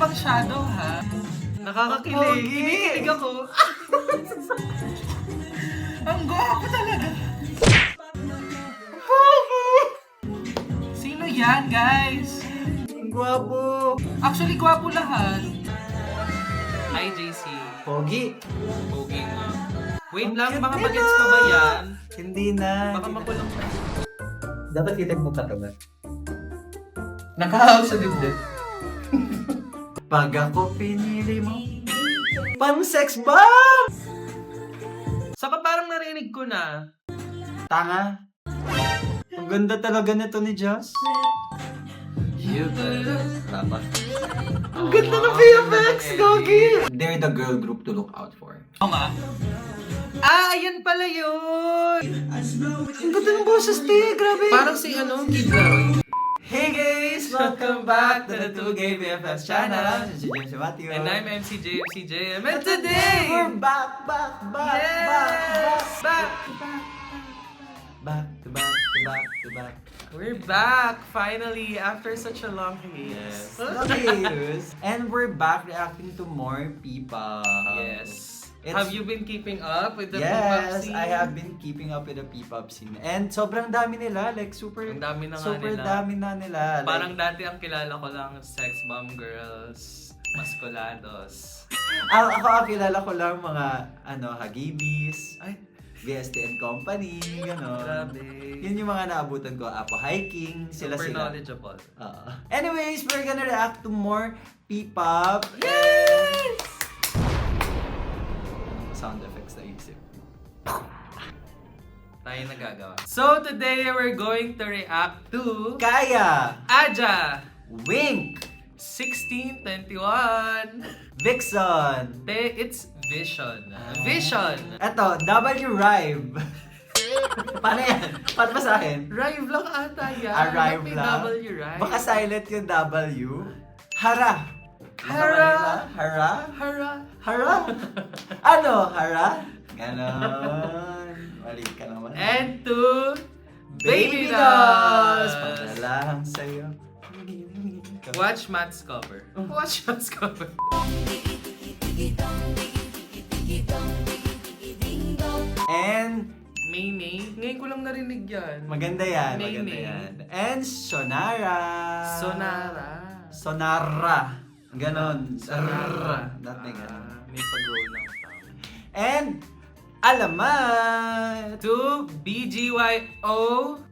masyado, ha? Nakakakilig. Pogi! Kinikilig ako. Ang gwapo talaga. Sino yan, guys? Ang gwapo! Actually, gwapo lahat. Hi, JC. Pogi! Pogi nga. Wait Ang lang, cute baka nila. bagets pa ba yan? Hindi na. Baka makulang pa. Dapat kitag mo katawan. Nakahaw sa dibdib. Pag ako pinili mo, pang sex bomb! Saka parang narinig ko na. Tanga. Ang ganda talaga nito ni Joss. You better. Dapat. Ang Ganda ng VFX, Gogi! They're the girl group to look out for. Oo nga. Ah, ayan pala yun! Ang ganda ng boses, te. Grabe. Parang si Kid Laroi. Hey guys! Welcome back to the 2Gay BFFs channel. Si James Matthew. And I'm MC JM. And today, we're back. Yes! Back! Back to back. We're back finally after such a long hiatus. Yes. And we're back reacting to more people. Yes. It's- Have you been keeping up with the P-pop Yes, scene? I have been keeping up with the P-pop scene. And sobrang dami nila, like super Ang dami na nga super nila. dami na nila. Parang dati ang kilala ko lang Sex Bomb Girls, Masculados. Ako ang kilala ko lang mga Hagibis, Ay, BST and Company, gano'n. grabe. Yun yung mga naabutan ko. Apo Hiking, Super sila. knowledgeable. Anyways, we're gonna react to more P-pop. Yes! Sound effects na isip. Tayo nagagawa. So today we're going to react to Kaya! Aja Wink! 1621. Vixen! It's Vision. Vision. Eto, W-Rive. Paano yan? Paano ba sa akin? Rive lang ata yan. Arrive May lang. W, right? Baka silent yung W. Hara. Hara. Hara? Hara. Hara? Ano? Hara? Ganon. Mali ka naman. And to Baby Baby Dolls! Dolls. Padala lang sa'yo. Watch Matt's cover. Watch Matt's cover. And Maymay. Ngayon ko lang narinig yan. maganda yan, May, maganda may. yan. And Sonara. Sonara. Sonara. Ganon. Sonara. Not may ganon. May pag-roll ng tao. And Alamat. To BGYO,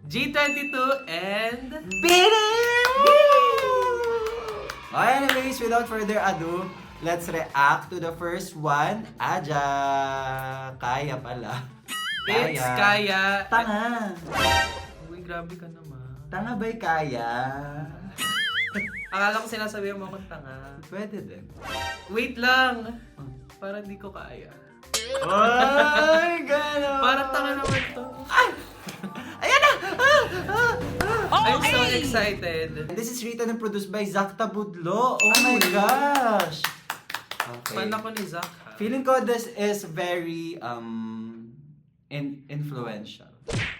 G22, and Bidim! Okay, anyways, without further ado, let's react to the first one. Aja. Kaya pala. It's Kaya. Tanga. Uy, grabe ka naman. Tanga ba'y kaya? Akala ko sinasabihan mo akong tanga. Pwede din. Wait lang. Parang di ko kaya. Ay, gano'n. Parang tanga naman to. Ay! Ayan na! I'm so excited. This is written and produced by Zach Tabudlo. Oh my gosh! Okay. Fan ako ni Zach, ha? Feeling ko this is very influential.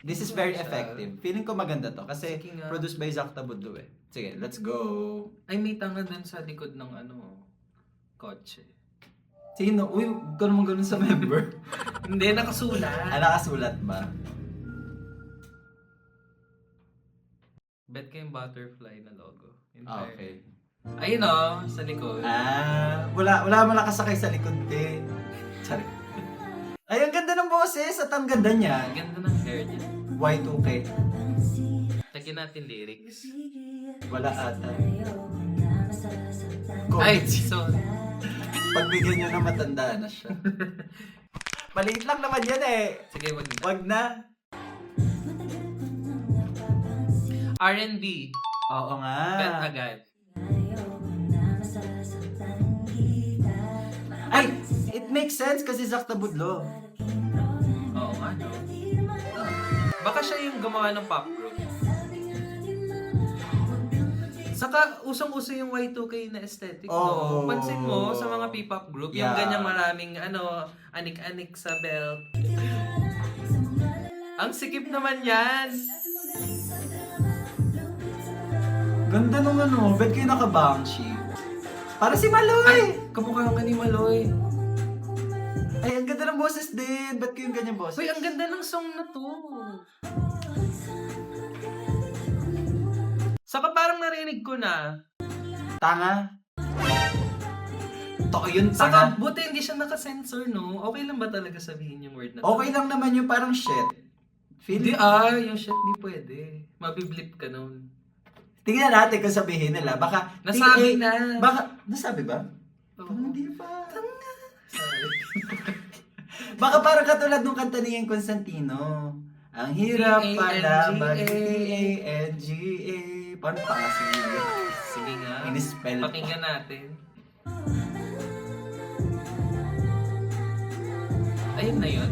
This is very effective. Feeling ko maganda to kasi Sige nga. produced by Zach Tabudlo eh. Sige, let's go. Ay, may tanga dun sa likod ng kotse. Sino? Uy, huwag ka naman ganun sa member. Hindi, nakasulat. Nakasulat ba? Bet ko yung butterfly na logo. Okay. Ayun sa likod. Wala mo nakasakay sa likod eh. Sorry. Ay, ang ganda ng boses at ang ganda niya. Ang ganda ng hair niya. Y2K. Tagyan natin lyrics. Wala ata. Ay, so, Pagbigyan nyo na matanda na siya. Maliit lang naman yan eh. sige, wag na. Wag na. R&B. Oo nga. Bet agad. Ay, it makes sense kasi Zach Tabudlo. Oo nga, no? Baka siya yung gumawa ng pop group. Saka, usong-uso yung Y2K na aesthetic, Oo. no? Pansin mo sa mga P-pop group, yung Yeah. ganyang maraming, anik-anik sa belt. Ang sikip naman yan! Ganda nung bet kayo naka-Banshee. Para si Maloy! Ay, kamukha nga ni Maloy. Ay, ang ganda ng boses din. Ba't ko yung ganyan boses? Uy, ang ganda ng song na to. Saka parang narinig ko na. Tanga. To, yun, Saka tanga. buti hindi siya nakasensor, no? Okay lang ba talaga sabihin yung word na to? Okay lang naman yung parang shit. Hindi, Feeling. yung shit, di pwede. Mabiblip ka nun. Tingnan natin kung sabihin nila. Baka, Nasabi na. Baka, nasabi ba? Oo. Parang hindi pa. Sorry. Baka parang katulad nung kanta ni Ian Constantino. Ang hirap pala mag-T-A-N-G-A. Paano pa kasi? Sige nga. In-spell. Pakinggan natin. Ayun na yun.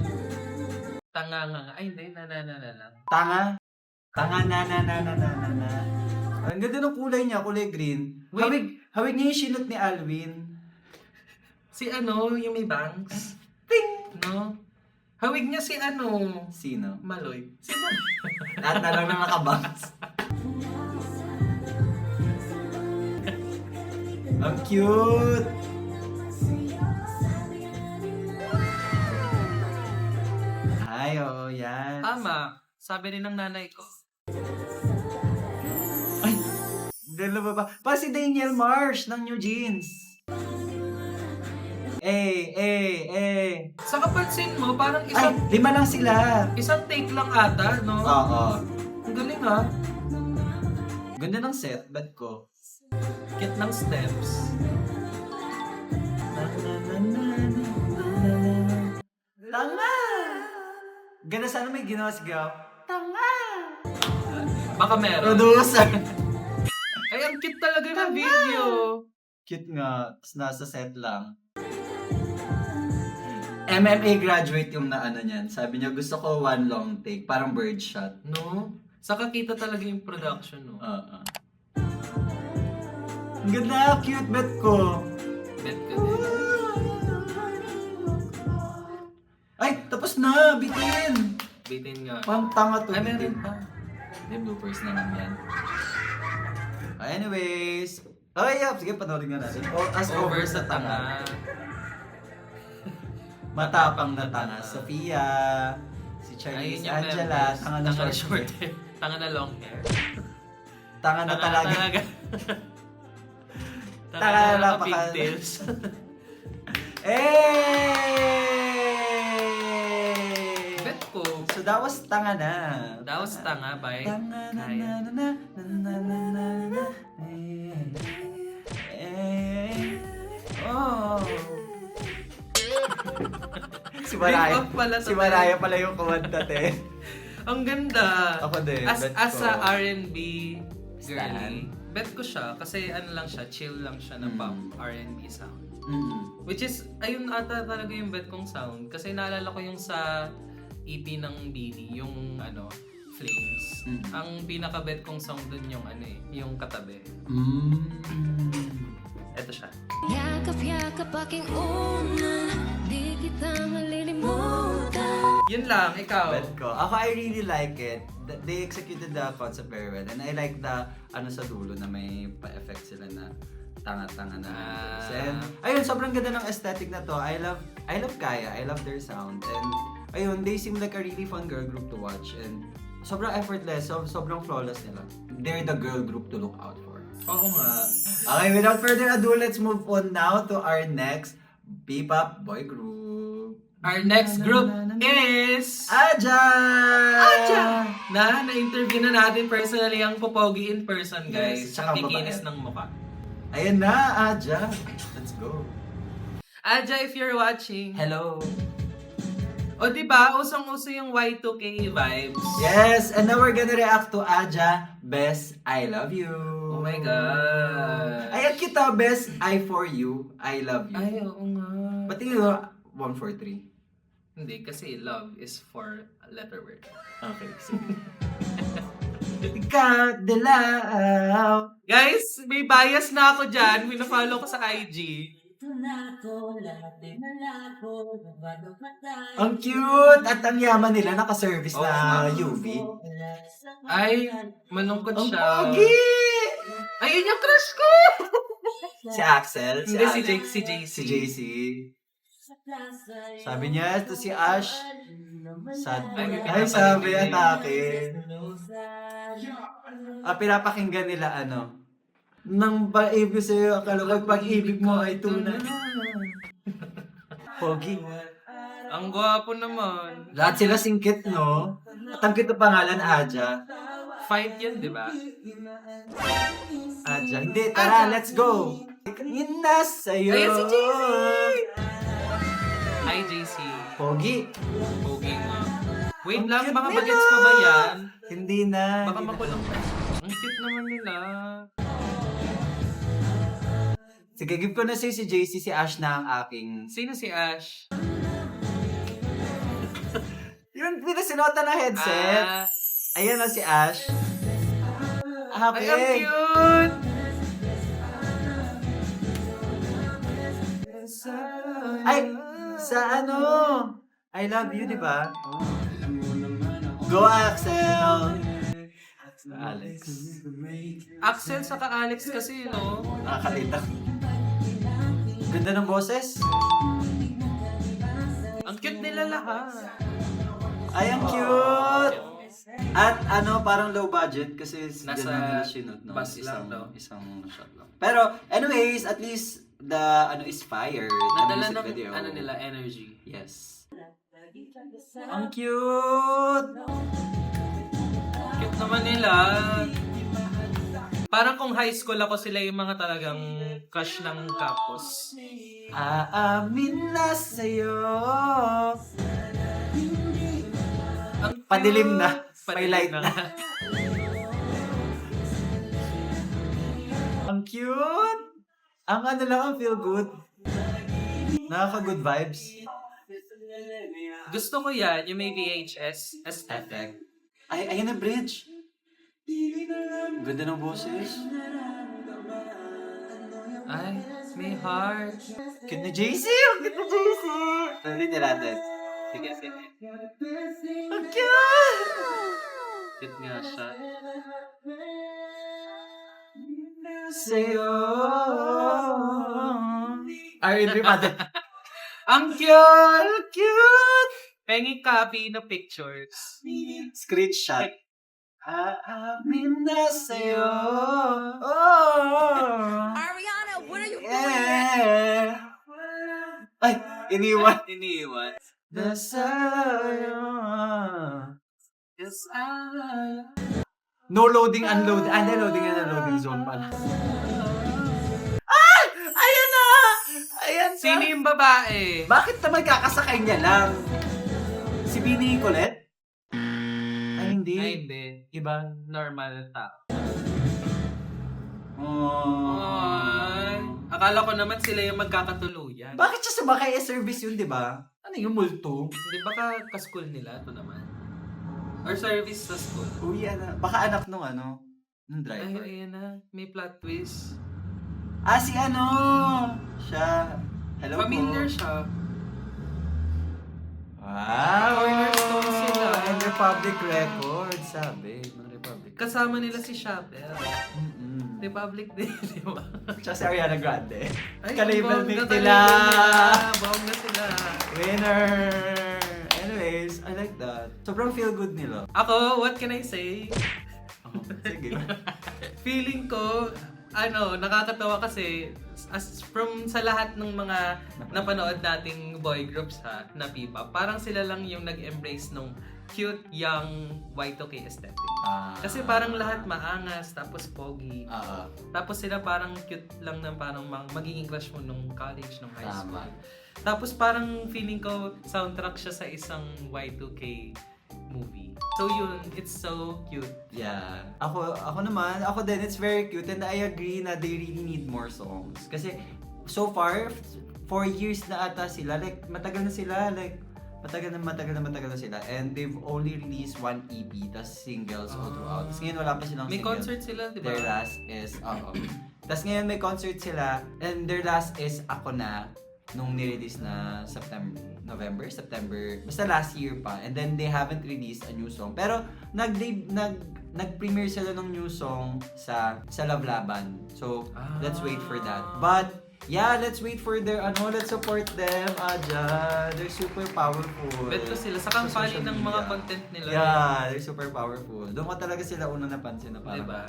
Tanga nga nga. Ay, hindi. Na lang. Tanga. Tanga na. Ang ganda ng kulay niya, kulay green. Wait. Hawig niya yung sinot ni Alwin. Si ano, yung may bangs. Ting! No? Hawig niya si ano, Sino? Maloy. Sino? Lahat na lang na nakabangs. Ang cute! Ay, oo, yan. Tama. Sabi rin ng nanay ko. Ay! Dalawa ba? Pa si Daniel Marsh ng New Jeans. Sa kapansin mo, parang Ay, isang 5 lang sila. take lang ata, no? Oo. Ang galing ha. Ganda ng set, bet ko. Kit ng steps. Tanga! Ganda sana may ginawa sigaw. Tanga! Baka meron. Producer! Ay, ang cute talaga ng video. Cute nga, tapos nasa set lang. MMA graduate yung naano niyan. Sabi niya, gusto ko one long take, parang bird shot. No? Saka kita talaga yung production, no? Oo. Ang ganda, cute bet ko. Bet ka din. Ay, tapos na, bitin. Bitin nga. Pang tanga to, Ay, meron bitin. pa. May bloopers naman yan. Anyways. Okay, yeah. Sige, panoorin nga natin. As Over sa tanga. Matapang na tanga. Sofia. Si Ayun Charlize yung Angela. members. Tanga na short hair. hair. Tanga na long hair. Tanga na talaga. Tanga Tanga na na napaka- pigtails. Hey! Bet ko. So that was tanga na. That was tanga by Tanga na Kaya. na na na na na na na. Oh. Si Maraya. Big off pala to, Si Maraya pala yung kumanta, te. Ang ganda. Ako din, bet As ko. a R&B Stan. girly, bet ko siya kasi ano lang siya, chill lang siya na pop R&B sound. Which is, ayun ata talaga yung bet kong sound. Kasi naalala ko yung sa EP ng Bini, yung ano, Flames. Ang pinaka-bet kong song dun yung ano eh, yung Katabi. Eto siya. Yakap-yakap aking una, di kita malilimutan. Yun lang, ikaw. Bet ko. Ako, I really like it. They executed the concept very well. And I like the, ano sa dulo na may pa-effect sila na tanga-tanga na. And, ayun, sobrang ganda ng aesthetic na to. I love Kaya. I love their sound. And, ayun, they seem like a really fun girl group to watch. And, sobrang effortless. Sobrang flawless nila. They're the girl group to look out for. Oo nga. Okay, without further ado, let's move on now to our next P-pop boy group. Our next group is... Aja! Na-interview na natin personally ang Popogi in person, guys. Yes, tsaka Ang kikinis babae. ng mukha. Ayan na, Aja. Let's go. Aja, if you're watching. Hello. O diba, usong-uso yung Y2K vibes. Yes, and now we're gonna react to Aja, Best I Love You. Oh my God. Ayan kita, Best I For You, I Love You. Ay, oo nga. Ba't tingin mo, 1, 4, 3? Hindi, kasi love is for a letter word. Okay, sige. Ikaw, dilaw. Guys, may bias na ako dyan. Pinafollow ko sa IG. Ang cute! At ang yaman nila, naka-service na Oo. UV. Ay, malungkot Ang siya. pogi! Ayun yung crush ko! Si Axel? Hindi, si Alex? Jake, si JC. Si JC. Sabi niya, ito si Ash. Sad. Ay, sabi, atake. Pinapakinggan nila, nang pag-ibig sa'yo, akala ko pag-ibig mo ay tunay. Pogi. Ang gwapo naman. Lahat sila singkit, no? At ang cute na pangalan, Aja. Fight yun, di ba? Aja. Hindi, tara, let's go! Yun na sa'yo. Ayan si JC! Hi, JC. Pogi. Pogi nga. Wait Ang lang, cute baka nila. bagets pa ba yan? Hindi na. Baka hindi na. makulang pa. Ang cute naman nila. Sige, give ko na sa'yo si JC, si Ash na ang aking... Sino si Ash? Yun, pinasinuotan na headset. Ah, Ayan na si Ash. Happy. ay, ang cute! Ay, sa I love you, di ba? Go, Axel! Alex. Axel saka Alex kasi, no? Nakakalita. Ganda ng boses. Ang cute nila lahat. Ay, ang cute! At parang low budget kasi Nasa ganun nila sinot, no? bus lang daw. Isang shot lang. Pero, anyways, at least the is fire. The Nadala music ng video. nila, energy. Yes. Ang cute! Cute naman nila. Parang kung high school ako, sila yung mga talagang crush ng campus. Aamin na sa'yo. Ang cute. Padilim na. May Padilim light na. na. Ang cute! Ang lang, ang feel good. Nakaka-good vibes. Gusto ko yan, yung may VHS aesthetic. Ay, ayan na bridge. Ganda ng boses. Ay, may heart. Cute na JC! Ang cute na JC! Narinig natin. Sige, sige. Ang cute! Cute nga siya. Sa'yo. R&B mother. Ang cute! Ang cute! Pengi copy na pictures. Screenshot. Aamin na sa'yo. Oh! Ariana, what are you Yeah. Ay, iniwan. Iniwan. Na sa'yo. Yes, I... No loading, unload. Hindi, loading and unloading zone pala. Ah! Ayan na! Ayan na! Sino yung babae? Bakit naman kakasakay niya lang? Si Bini Colette? Ay, hindi. Ay, hindi. Ibang normal tao. Oh. Ay, akala ko naman sila yung magkakatuluyan. Bakit siya sumakay service yun, di ba? Ano yung multo? Hindi baka ka-school nila ito naman? Or service sa school? Uy, baka anak nung nung Ay, driver. ayan na. May plot twist. Si siya. Hello Familiar po. siya. Wow! Cornerstone sila. And Republic Records, sabi. Ng Republic. Kasama nila si Chapel. Mm-mm. Republic din, di ba? Tsaka si Ariana Grande. Ay, Ka-label bongga mate ka-label nila. Bongga sila. Winner! Anyways, I like that. Sobrang feel good nila. Ako, what can I say? Oh, sige. Feeling ko, nakakatawa kasi from sa lahat ng mga napanood nating boy groups na P-pop, parang sila lang yung nag-embrace nung cute, young, Y2K aesthetic. Kasi parang lahat maangas, tapos pogi. Tapos sila parang cute lang na parang magiging crush mo nung college, nung high school. Tama. Tapos parang feeling ko soundtrack siya sa isang Y2K movie. So yun, it's so cute. Yeah. Ako naman, din, it's very cute and I agree na they really need more songs. Kasi so far, 4 years na ata sila. Like, matagal na sila. Like, matagal na sila. And they've only released 1 EP, tas singles all throughout. Tas ngayon wala pa silang May single. concert sila, di ba? Their last is, tas ngayon may concert sila. And their last is Ako Na, nung nirelease na November, September, basta last year pa. And then they haven't released a new song. Pero nag-premiere sila ng new song sa Lavlaban. So, let's wait for that. But, yeah, let's wait for their, let's support them, Aja. They're super powerful. Bet ko sila. Saka ang Sa funny social ng mga media. content nila. Yeah, they're super powerful. Doon ko talaga sila unang napansin na parang, Diba?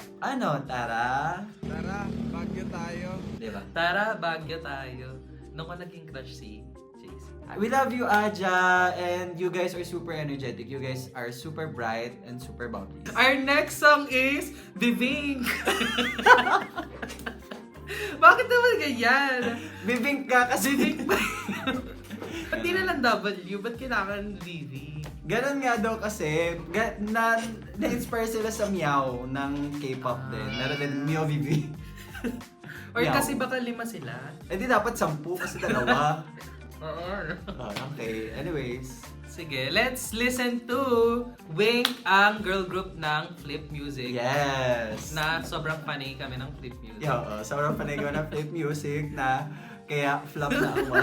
Tara? Tara, Baguio tayo. Diba? Tara, Baguio tayo. Nung ko naging crush si JC. We love you, Aja, and you guys are super energetic. You guys are super bright and super bubbly. Our next song is Bibing. Bakit naman ganyan? Bibing ka kasi. Bibing ba? Ba't di na lang W? Ba't kailangan Vivi? Ganon nga daw kasi, na-inspire sila sa Meow ng K-pop din. Meron din Meow Vivi. Or Meow. kasi baka 5 sila? Eh di dapat 10 kasi dalawa. Oo. Okay, anyways. Sige, let's listen to Wink, ang girl group ng Flip Music. Yes! Na sobrang funny kami ng Flip Music. Yo, sobrang panay ko ng Flip Music na kaya flop na ako.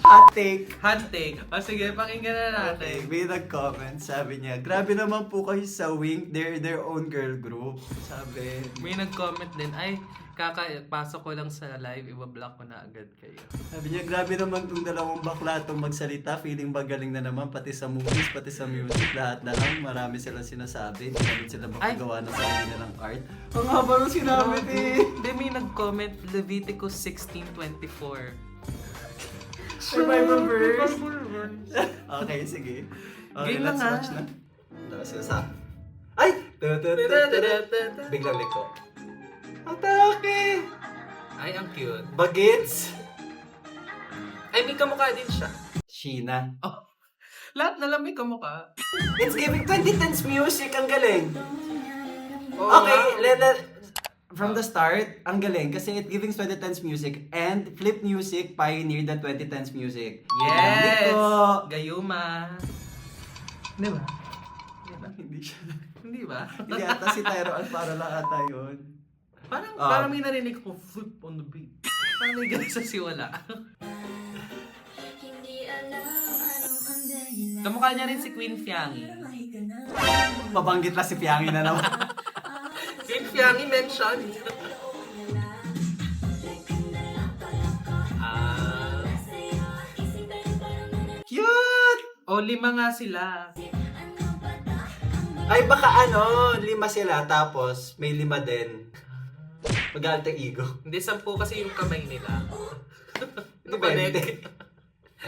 Hot take! Hot take. O sige, pakinggan na Okay, natin. may nag-comment, sabi niya, grabe naman po kayo sa Wink, they're their own girl group. Sabi, May nag-comment din, ay, kakapasok ko lang sa live, ibablock ko na agad kayo. sabi niya, grabe naman tong dalawang bakla tong magsalita, feeling ba galing na naman, pati sa movies, pati sa music, lahat na lang, marami silang sinasabi, hindi namin sila makagawa ng sarili nilang art. Ang haba nung sinabi eh. Hindi, may nag-comment, Leviticus 16:24. Survival verse. Okay, sige. Okay, Game na let's nga. watch na. Tapos yung sa... Ay! Biglang liko. Atake! Ay, ang cute. Bagets! Ay, may kamukha din siya. Sheena. Oh, lahat na lang may kamukha. It's giving 2010s music. Ang galing. Oo Okay, nga. from the start, ang galing kasi it giving 2010s music and Flip Music pioneered the 2010s music. Yes! Liko. Gayuma. Di ba? Di ba? Hindi siya. Hindi ba? Hindi ata si Tyro Alfaro lang ata yun. Parang may narinig ko flip on the beat. Parang may ganun sa siwala. Kamukha niya rin si Queen Fiangi. Mabanggit lang si Piangi na naman. Queen Fiangi mention. Cute! O, 5 nga sila. Ay baka 5 sila tapos may 5 din. Mag-alter ego. Hindi, 10 kasi yung kamay nila. Depende.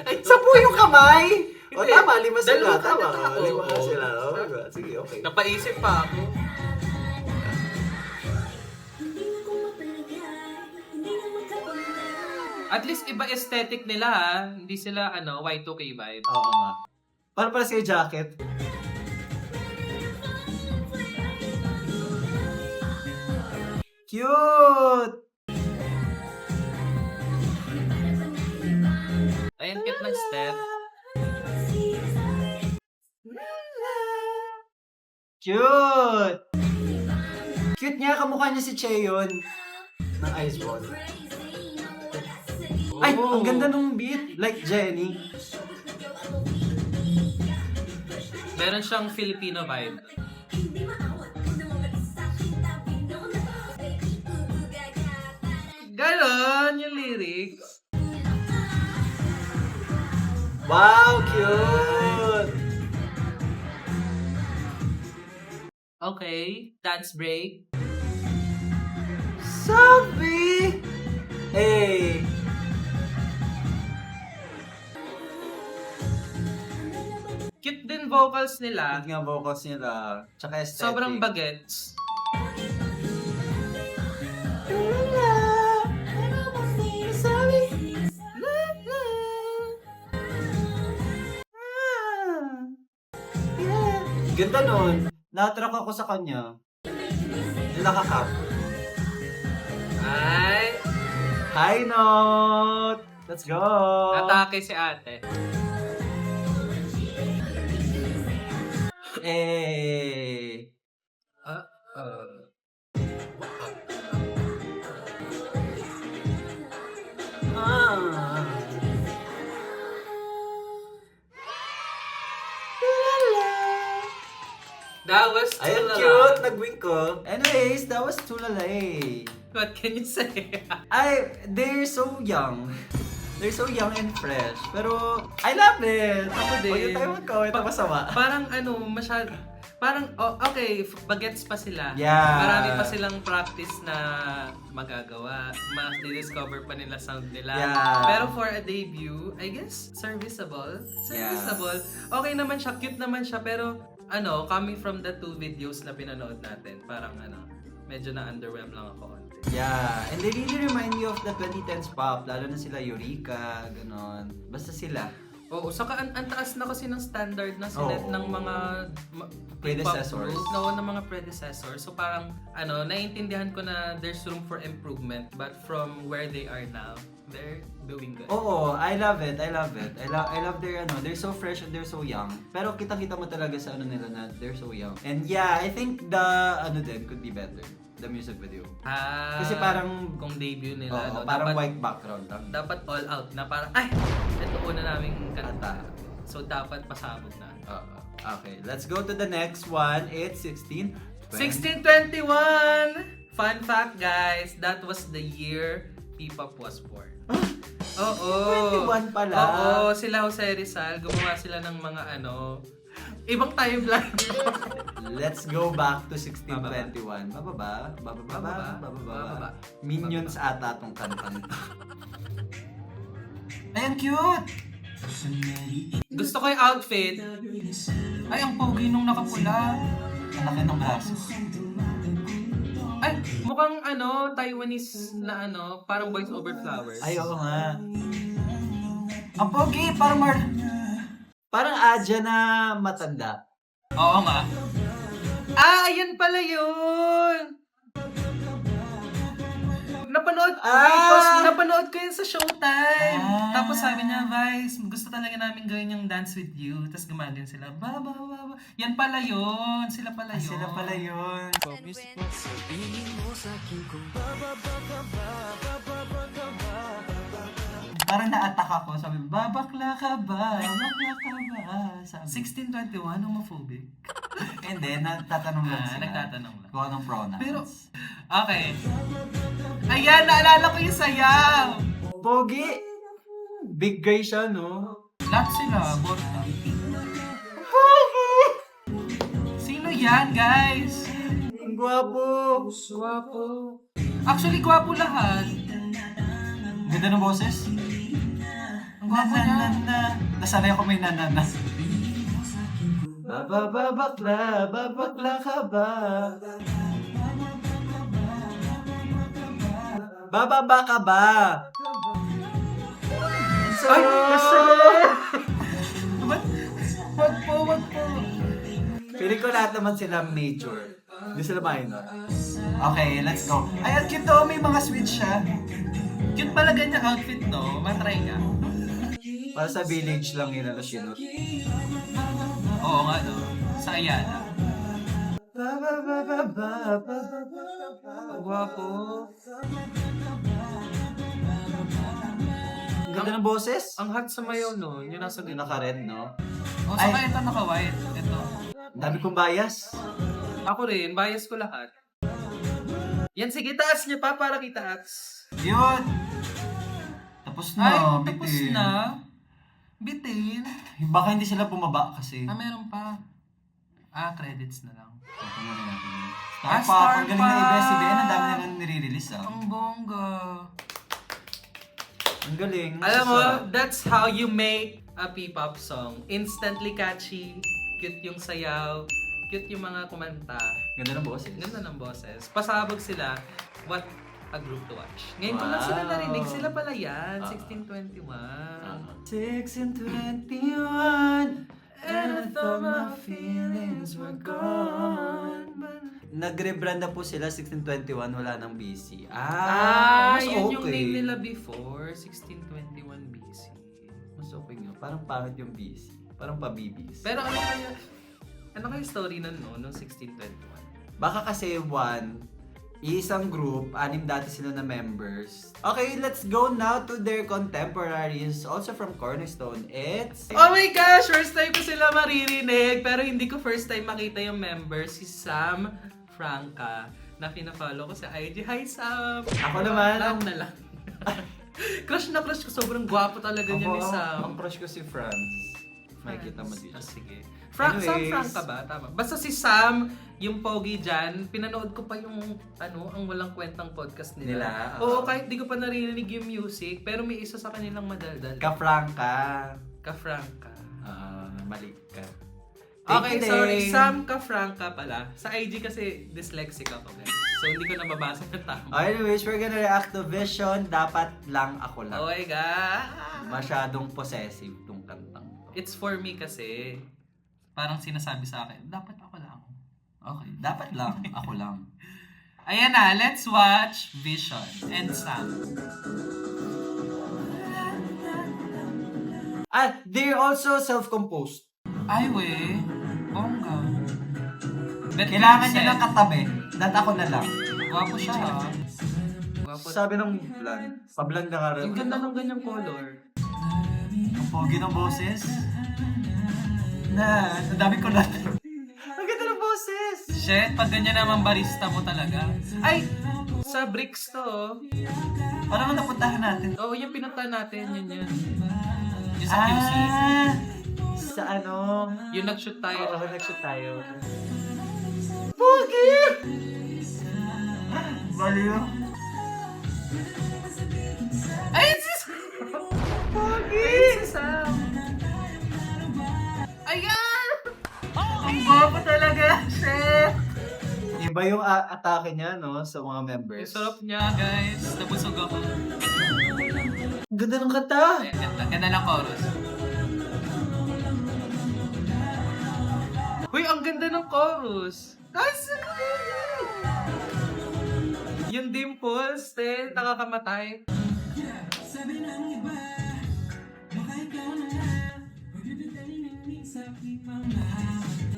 Ay, 10 yung kamay! O Hindi. tama, 5 sila. Dalawa Tama, ka na. 5 Oo. sila. Oh my God. Sige, okay. napaisip pa ako. At least iba aesthetic nila ha. Hindi sila Y2K vibe. Oo nga. Para pala sa jacket. Cute! Ayan, cute ng step. Cute! Cute niya, kamukha niya si Cheon ng Iceball. Ay, ang ganda nung beat. Like Jenny. Meron siyang Filipino vibe. Ganon yung lyrics. Wow, cute! Okay, dance break. Sabi! Hey! Cute din vocals nila. At nga vocals nila. Tsaka aesthetic. Sobrang bagets. Ganda nun. Natrack ako sa kanya. Yung nakakap. Ay, High note! Let's go! atake si ate. Eh. Ah. That was Ay, ang Tulala. cute! Nag-wink ko. Anyways, that was Tulalay. What can you say? They're so young. They're so young and fresh. Pero, I love it! Ako din. Huwag yung tayo mag-comment na masama. Parang parang, okay, bagets pa sila. Yeah. Marami pa silang practice na magagawa. Mas discover pa nila sound nila. Yeah. Pero for a debut, I guess, serviceable. Serviceable. Okay naman siya, cute naman siya, pero coming from the 2 videos na pinanood natin, parang medyo na-underwhelm lang ako. Yeah, and they really remind me of the 2010s pop, lalo na sila Eureka, ganon. Basta sila. Oo, saka ang taas na kasi ng standard na sinet Oo. ng mga Predecessors. ng mga predecessors. So parang naiintindihan ko na there's room for improvement, but from where they are now, they're doing good. Oo, I love it. I love their they're so fresh and they're so young. Pero kitang-kita mo talaga sa nila na they're so young. And yeah, I think the din could be better. The music video. Kasi parang kung debut nila, parang dapat, white background lang. dapat all out na parang, ito una naming kanta. So dapat pasabog na. Okay, let's go to the next one. It's 1621! Fun fact guys, that was the year P-pop was born. Oo. 21 pala. Oo, sila Jose Rizal, gumawa sila ng mga ibang timeline. Let's go back to 1621. Bababa. Minions ata tong kanta nito. Ay, ang cute! Gusto ko yung outfit. Ay, ang pogi nung nakapula. Ang laki ng braso. Ay, mukhang Taiwanese na parang voice over flowers. Ay, oo nga. Ang pogi, parang Adja na matanda. Oo nga. Ayan pala yun! Napanood ko yun sa Showtime. Tapos sabi niya, Vice, gusto talaga namin gawin yung Dance With You. Tapos gumagin sila, ba. Yan pala yun. Sila pala yun. Sila pala yun. Parang na-attack ako. Sabi, babakla ka ba? Sabi, 1621, homophobic. hindi, nagtatanong lang sila. Nagtatanong lang. Kung anong pronouns. Pero, okay. Ayan, naalala ko yung sayaw. Pogi! Big gray siya, no? Lahat sila, Borta. Sino yan, guys? Ang gwapo! Gwapo. Actually, gwapo lahat. Ganda ng boses. Ang gwapo niya. Nasanay ako may nanana. Babakla ka ba? Bababa ka ba? Ay, wag po. Feeling ko lahat naman sila major. Hindi sila minor. Okay, let's go. Ay, ang cute to. May mga switch siya. Cute pala ganyan outfit, no? Matry ka. Para sa village lang yun na sinot. Oo nga, no? Sa Ayala. Gwapo. Ang ganda ng boses. Ang hot sa mayaw, no? Yung nasa Yung naka-red, no? Oh, saka ito naka-white. Ito. Ang dami kong bias. Ako rin, bias ko lahat. Yan, sige, taas niyo pa para kitaas. Yun! Tapos na, Ay, tapos na. Bitin. Baka hindi sila bumaba kasi. Meron pa. Credits na lang. Star Pop, Star ang galing na Pop! ABS-CBN, ang dami nilang nire-release ah. Ang bongga. Ang galing. Alam mo, that's how you make a P-pop song. Instantly catchy, cute yung sayaw, cute yung mga kumanta. Ganda ng boses. Ganda ng boses. Pasabog sila. What a group to watch. Ngayon ko lang sila narinig. Sila pala yan. 1621. 1621 and I thought my feelings were gone. Nag-rebrand na po sila 1621, wala nang BC. Mas yun okay. yung name nila before. 1621 BC. Mas okay nga. Parang pangit yung BC. Parang pa-BBs. Pero ano kaya story nun, no? Noong 1621? Baka kasi one, Isang group, 6 dati sila na members. Okay, let's go now to their contemporaries. Also from Cornerstone, it's... Oh my gosh! First time ko sila maririnig. Pero hindi ko first time makita yung member, si Sam Franca, na pina-follow ko sa IG. Hi, Sam! Ako naman. Lang na lang. Crush na crush ko. Sobrang gwapo talaga niya ni Sam. Ang crush ko si Franz. Makikita mo dito. Sige. Anyways. Sam Franca ba? Tama. Basta si Sam, yung pogi dyan, pinanood ko pa yung ang walang kwentang podcast nila. Oo, kahit di ko pa narinig yung music, pero may isa sa kanilang madaldal. Ka-Franca. Ka-Franca. Mali ka. Okay, Thank you, sorry. Ding. Sam Ka-Franca pala. Sa IG kasi dyslexic ako, guys. So, hindi ko nababasa ng tama. Anyways, we're gonna react to Vision. Dapat lang ako lang. Oh my God! Masyadong possessive tong kantang. It's for me kasi, parang sinasabi sa akin, dapat ako lang. Okay, dapat lang ako lang. Ayan na, let's watch Vision and Sam. They're also self-composed. Ay, we. Bongga. Kailangan niya ng katabi. Dat ako na lang. Gwapo siya, ha? Gwapo. Sabi ng blonde. Pa-blonde na nga rin. Yung ganda ng ganyang color. Ang pogi ng boses. Ang dami ko na. Ang ganda ng boses. Shit, pag ganyan naman barista mo talaga. Ay, sa Bricks to, oh. Parang napuntahan natin. Oo, yung pinuntahan natin, yun. Yung sa QC. Sa ano? Yung nag-shoot tayo. Oo, nag-shoot tayo. Pogi! Baliw. Ay, sis! Pogi! Si Sam! Ayan! Ang guwapo talaga! Shit! Iba yung atake niya, no? Sa mga Ang members. sarap niya, guys. Nabusog ako. Ganda ng kanta! Ay, ganda ng chorus. Uy, ang ganda ng chorus! Yung dimples, te, nakakamatay.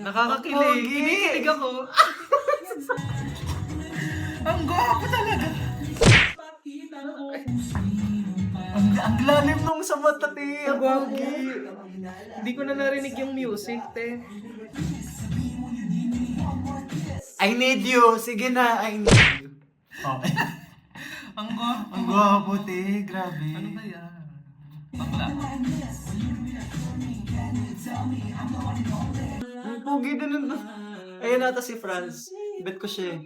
Nakakakilig. Pogi! Kinikilig ako. Ang gwapo talaga. Ang lalim nung sa mata, te. Ang pogi. Hindi ko na narinig yung music, te. I need you. Sige na, I need you. Okay. Ang gwapo. Ang gwapo, te. Grabe. Ano ba yan? Bakla. Ang pogi din nun. Ayun nata si Franz. Bet ko siya.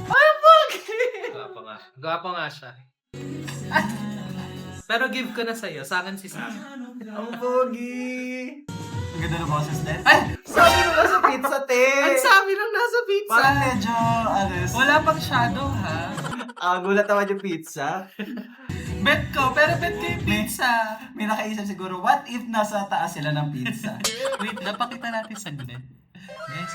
Ay, pogi! Gwapo nga. Gwapo nga siya. Pero give ko na sa'yo. Sa akin si Sam. Ang pogi! Ang ganda ng boses din. Ay! Sabi nung nasa pizza, te! Ang sabi lang nasa pizza! Parang medyo, Wala pang shadow, ha? gulat naman yung pizza. Bet ko, pero bet ko yung pizza. May nakaisip siguro, what if nasa taas sila ng pizza? Wait, napakita natin saglit. Guys,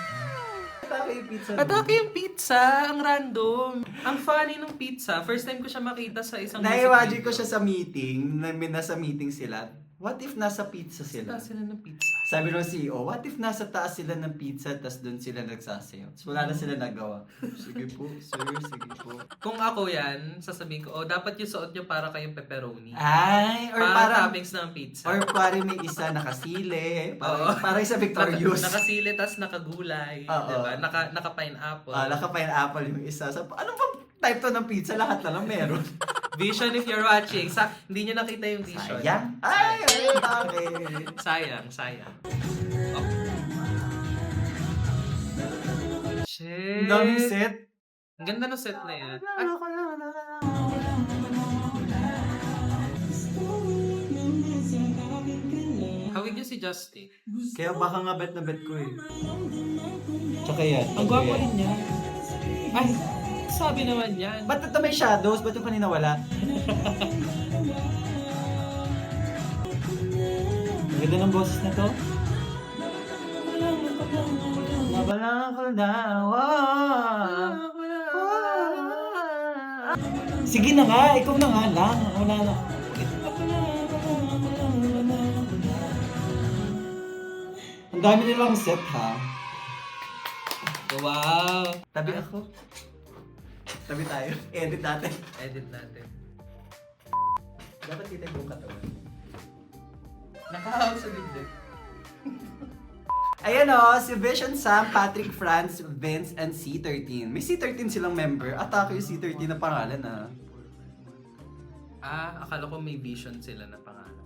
Atake yung pizza. atake yung pizza. Ang random. Ang funny ng pizza. First time ko siya makita sa isang Na-imagine ko siya sa meeting, nasa meeting sila. What if nasa pizza sila? Taas sila ng pizza. Sabi ng CEO, what if nasa taas sila ng pizza tas doon sila nagsasayaw? So wala na sila nagawa. Sige po, sir, sige po. Kung ako yan, sasabihin ko, dapat yung suot nyo para kayong pepperoni. Ay, or Para parang, toppings ng pizza. or parang may isa nakasile. Oo. Parang isa Victorious. Nakasili, tas nakagulay. Oo. Diba? Naka-pineapple. Naka-pineapple yung isa. So, ano ba type to ng pizza? Lahat na lang meron. Vision, if you're watching, hindi nyo nakita yung vision. Sayang. Ay, okay. Sayang. Oh. Shit. Daming set. Ang ganda ng set na yan. Hawig niyo si Justin. Kaya baka nga bet na bet ko eh. Tsaka yan. Ang gwapo rin niya. Ay, sabi naman yan. Ba't ito may shadows? Ba't yung kanina wala? Ang ganda ng boses na to. Nabalang ko na. Sige na nga, ikaw na nga lang. Wala na. Ang dami nilang set ha. Wow! Tabi ako. Tabi tayo. Edit natin. Edit natin. Dapat kita yung katawan. Nakahawak sa dibdib. Ayan o, si Vision, Sam, Patrick, Franz, Vince, and C13. May C13 silang member. Atake yung C13 na pangalan ah. Akala ko may vision sila na pangalan.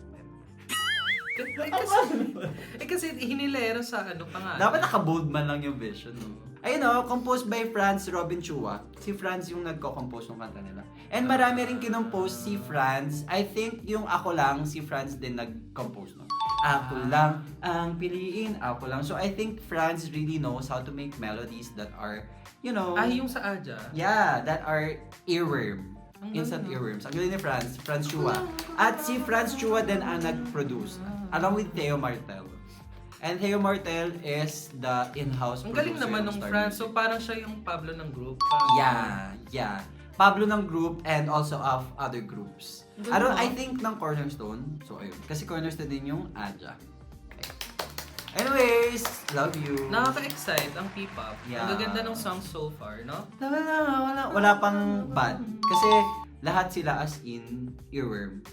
Kasi hinilero sa pangalan. Dapat naka-bold man lang yung Vision. No? Ayun o, composed by Franz Robin Chua. Si Franz yung nagko-compose ng kanta nila. And marami rin kinompose si Franz. I think yung Ako Lang, si Franz din nag-compose no? Ako lang ang piliin, ako lang. So I think Franz really knows how to make melodies that are, you know... Yung sa Aja? Yeah, that are earworm. Ang Instant ganda. earworms. Ang galing ni Franz Chua. At si Franz Chua din ang nag-produce. Along with Theo Martel. And Theo Martel is the in-house Ang producer galing naman of nung Star France. Music. So parang siya yung Pablo ng group. Yeah. Pablo ng group and also of other groups. Ganda. I think ng Cornerstone. So ayun. Kasi Cornerstone din yung Aja. Okay. Anyways, love you. Nakaka-excite ang P-pop. Yeah. Ang gaganda ng song so far, no? Wala pang bad. Kasi lahat sila as in earworm.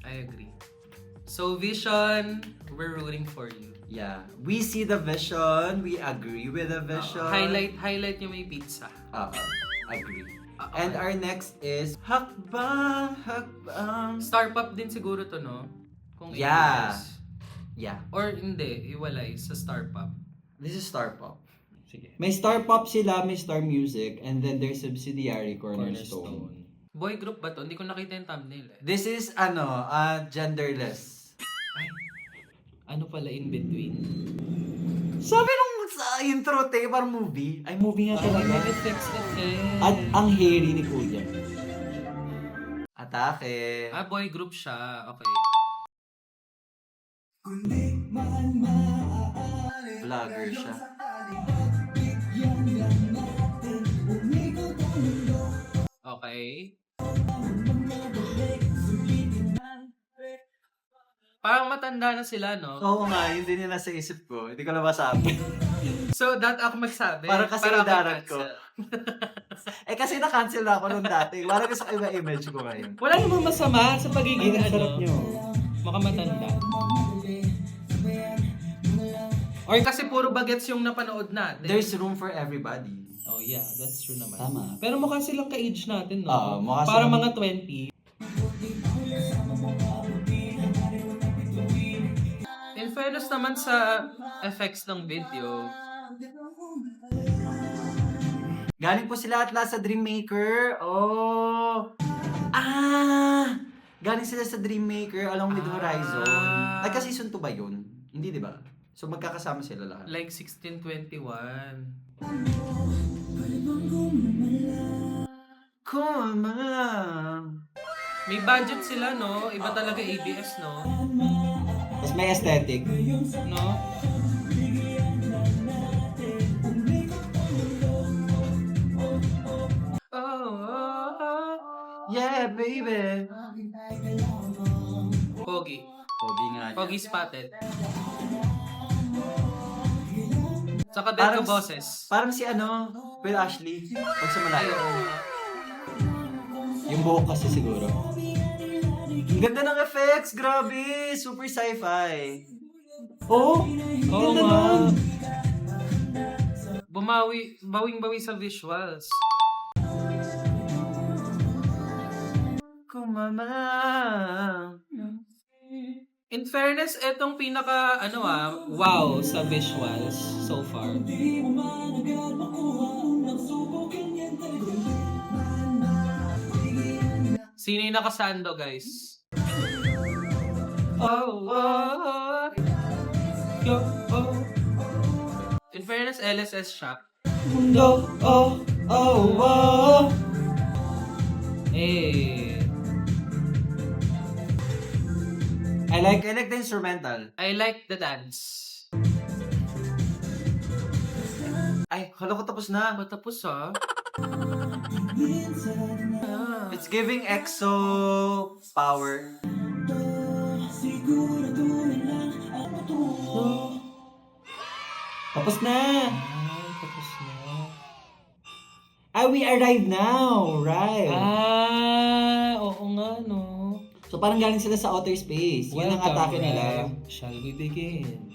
I agree. So Vision, we're rooting for you. Yeah. We see the vision. We agree with the vision. Highlight yung may pizza. Agree. Okay. And our next is Hakbang. Star Pop din siguro to, no? Kung Yeah. ABS. Yeah. Or hindi, iwalay sa Star Pop. This is Star Pop. Sige. May Star Pop sila, may Star Music, and then their subsidiary Cornerstone. Boy group ba to? Hindi ko nakita yung thumbnail eh. This is genderless. Ano pala in between? Sabi nung sa intro, parang movie. Ay, movie nga talaga. effects eh. At ang hairy ni Kuya. Atake. Boy group siya. Okay. Vlogger siya. Okay. Parang matanda na sila, no? Oo nga, yun din yung nasa isip ko. Hindi ko na masabi. So, that ako magsabi. Parang kasi Para ako idarat ko. cancel. Kasi na-cancel na ako nung dati. Parang gusto ko iba image ko ngayon. Wala namang masama sa pagiging makamatanda. Or kasi puro bagets yung napanood natin. There's room for everybody. Oh yeah, that's true naman. Tama. Pero mukha silang ka-age natin, no? Oo, mukha Para silang- mga 20. In fairness naman sa effects ng video, Galing po sila at last sa Dreammaker. Galing sila sa Dreammaker along with Horizon. Ay, kasi season 2 ba yun? Hindi, di ba? So, magkakasama sila lahat. like 1621. Come May budget sila, no? Iba talaga ABS, no? Tapos may aesthetic. No? Yeah, baby. Pogi. Pogi nga. Pogi spotted. Saka bet ko boses. Parang si Will Ashley. Pag sa malayo. Ayun. Yung buhok kasi siguro. Ang ganda ng effects, grabe! Super sci-fi. Oo ganda nga. nun. Bawing-bawi sa visuals. Kumama. In fairness, etong pinaka, wow sa visuals so far. Sino yung nakasando, guys? In fairness, LSS siya. Eh, I like the instrumental. I like the dance. Ay, hala ko tapos na. Matapos ah. It's giving EXO power. Tapos na. Tapos na. We arrive now, right? Oo nga, no. So parang galing sila sa outer space. Yun ang atake nila. Shall we begin?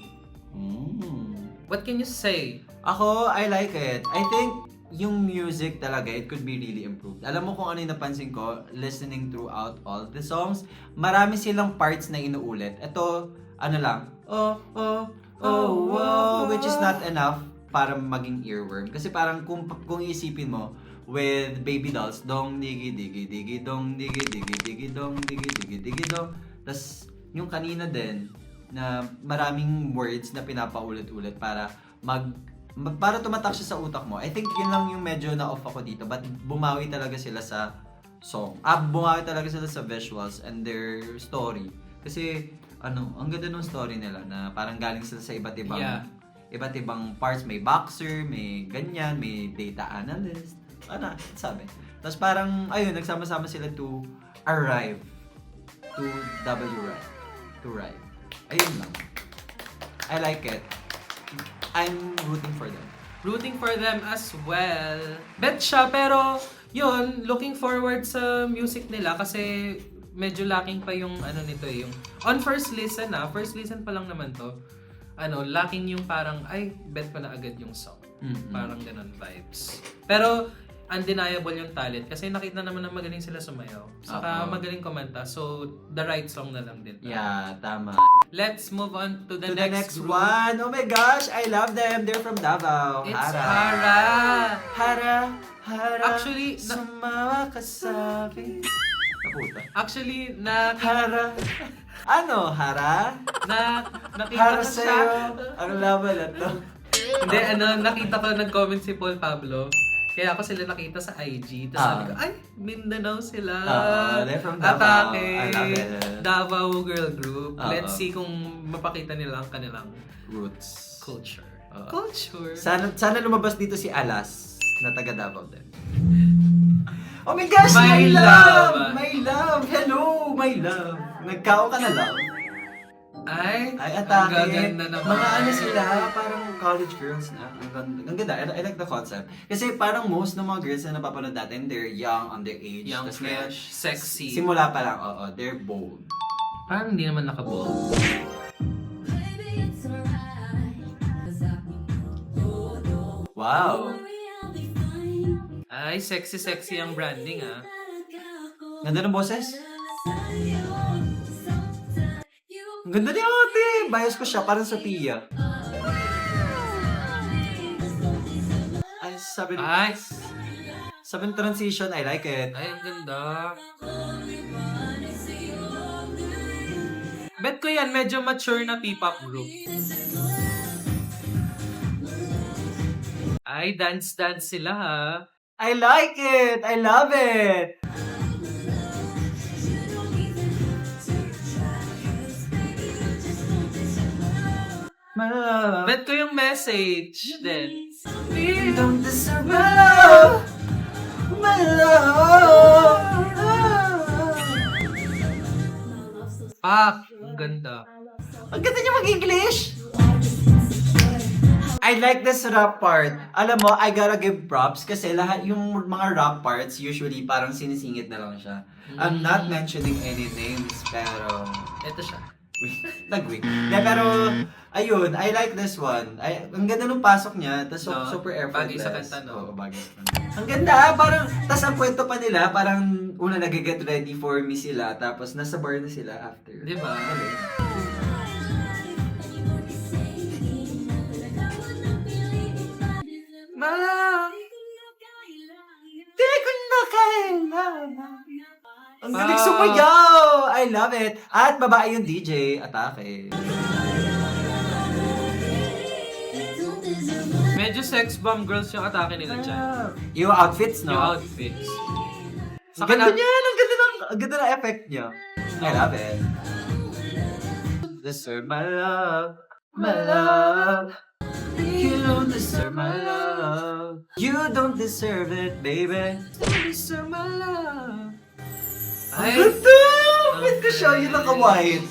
Mm. What can you say? Ako, I like it. I think yung music talaga, it could be really improved. Alam mo kung ano yung napansin ko, listening throughout all the songs, marami silang parts na inuulit. Ito, ano lang, which is not enough para maging earworm. Kasi parang kung isipin mo, with Baby Dolls, dong digi digi digi dong digi digi digi dong digi digi digi dong. Tas yung kanina din na maraming words na pinapaulit-ulit para para tumatak siya sa utak mo. I think yun lang yung medyo na-off ako dito, but bumawi talaga sila sa song. Bumawi talaga sila sa visuals and their story. Kasi ang ganda ng story nila na parang galing sila sa iba't ibang parts. May boxer, may ganyan, may data analyst. Sabi. Tapos parang, ayun, nagsama-sama sila to arrive. To arrive. Ayun lang. I like it. I'm rooting for them. Rooting for them as well. Bet siya, pero yun, looking forward sa music nila kasi medyo lacking pa yung nito yung on first listen pa lang naman to. Lacking yung parang, bet ko na agad yung song. Mm-hmm. Parang ganun vibes. Pero, undeniable yung talent kasi nakita naman na magaling sila sumayaw. Saka magaling kumanta. So, the right song na lang din. Yeah, tama. Let's move on to the next group. one. Oh my gosh, I love them. They're from Davao. It's Hara. Hara. Hara. Actually, sumawa ka sa akin. Naputa. Actually, Hara. Ano? Hara? nakita Hara ko siya. sa'yo. Ang laban na to. Hindi, nakita ko nag-comment si Paul Pablo. Kaya ako sila nakita sa IG. Tapos sabi ko, Mindanao sila. They're from Davao. Atake. I love it. Davao girl group. Let's see kung mapakita nila ang kanilang Roots. culture. Culture. Sana lumabas dito si Alas na taga Davao din. Oh my gosh, My my love! love! My love! Hello, my love! Nagkao ka na love? Ay, Atake. ang gaganda naman. Mga sila, parang college girls na. Ang ganda. I like the concept. Kasi parang most ng mga girls na napapanood natin, they're young, underage. Young, Tas fresh, sexy. Simula pa lang, they're bold. Parang hindi naman nakabold. Wow! Ay, sexy ang branding Ganda ng boses. Ang ganda ni ate! Bias ko siya, parang Sophia. Ay, sabi ng transition, I like it. Ay, ang ganda. Bet ko yan, medyo mature na P-pop group. Ay, dance sila I like it! I love it! My love. Bet ko yung message din. We don't deserve my love. My love. Ang ganda. Ang ganda niya mag-English. I like this rap part. Alam mo, I gotta give props kasi lahat yung mga rap parts usually parang sinisingit na lang siya. I'm not mentioning any names pero Ito siya. nag-wig. Pero ayun, I like this one. Ang ganda nung pasok niya, tas super effortless. Bagay sa kanta, no? Oo, bagay sa kanta. Ang ganda, parang tas ang kwento pa nila, parang una nag-get ready for me sila, tapos nasa bar na sila after. Di ba? Galing. Di ko na kailangan. Ang galing sumayaw! I love it! At babae yung DJ, Atake. Medyo sex bomb girls yung atake nila dyan. Yung outfits, no? Yung outfits. Ang ganda niya! Ang ganda ng effect niya. I love it. Deserve my love. My love. You don't deserve my love. You don't deserve it, baby. You don't deserve my love. Ay, ganda! Ba't ko siya yung naka-white?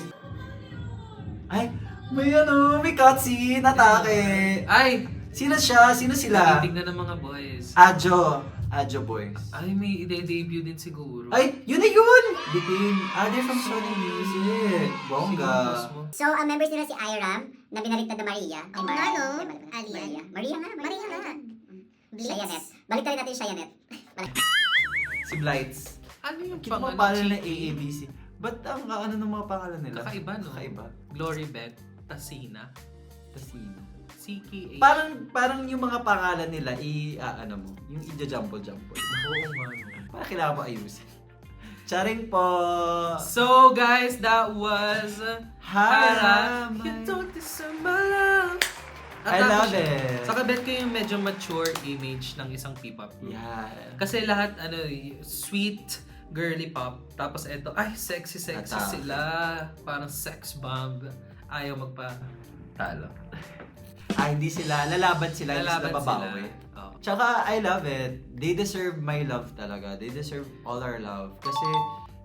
Ay, may cutscene, Atake. Ay! Sino siya? Sino sila? Tignan ng mga boys. Adjo. Adjo Boys. Ay, may ide-debut din siguro. Ay, yun na yun! Bitin. They're from Sony Music. Bongga. So, ang members nila si Iram, na binaliktad na Maria. Ay, Oo nga, no? Maria. Alia. Maria nga. Blitz. Shayanet. Baliktad natin yung Shayanet. Si Blights. Ano yung Kita mo pang pangalan na cheeky? AABC. Ba't ang ano ng mga pangalan nila? Kakaiba, no? Kakaiba. Glory Beth, Tasina, Tasino. CKH. Parang yung mga pangalan nila, ano mo, yung ija-jumble-jumble. Oo nga, no? Parang kailangan pa ayusin. Charing po! So guys, that was Hara, You don't deserve my love. I love it. Saka bet ko yung medyo mature image ng isang P-pop group. Yeah. Kasi lahat sweet, girly pop. Tapos eto, ay sexy Atake. sila. Parang sex bomb. Ayaw magpa-talo. Hindi sila, lalaban sila, hindi sila babawi. Oo. Tsaka, I love it. They deserve my love talaga. They deserve all our love. Kasi,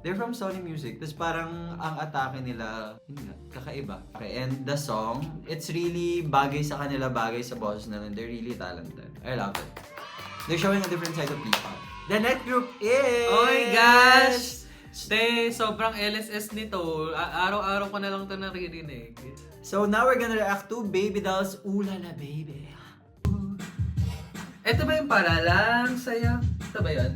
they're from Sony Music. Tapos parang ang atake nila, yun nga, kakaiba. Okay, and the song, it's really bagay sa kanila, bagay sa boses nila. They're really talented. I love it. They're showing a different side of P-pop. The next group is... Oh my gosh! Te, sobrang LSS nito. Araw-araw ko na lang ito naririnig. So now we're gonna react to Baby Doll's Ooh La La Baby. Ito ba yung para lang saya? Ito ba yun?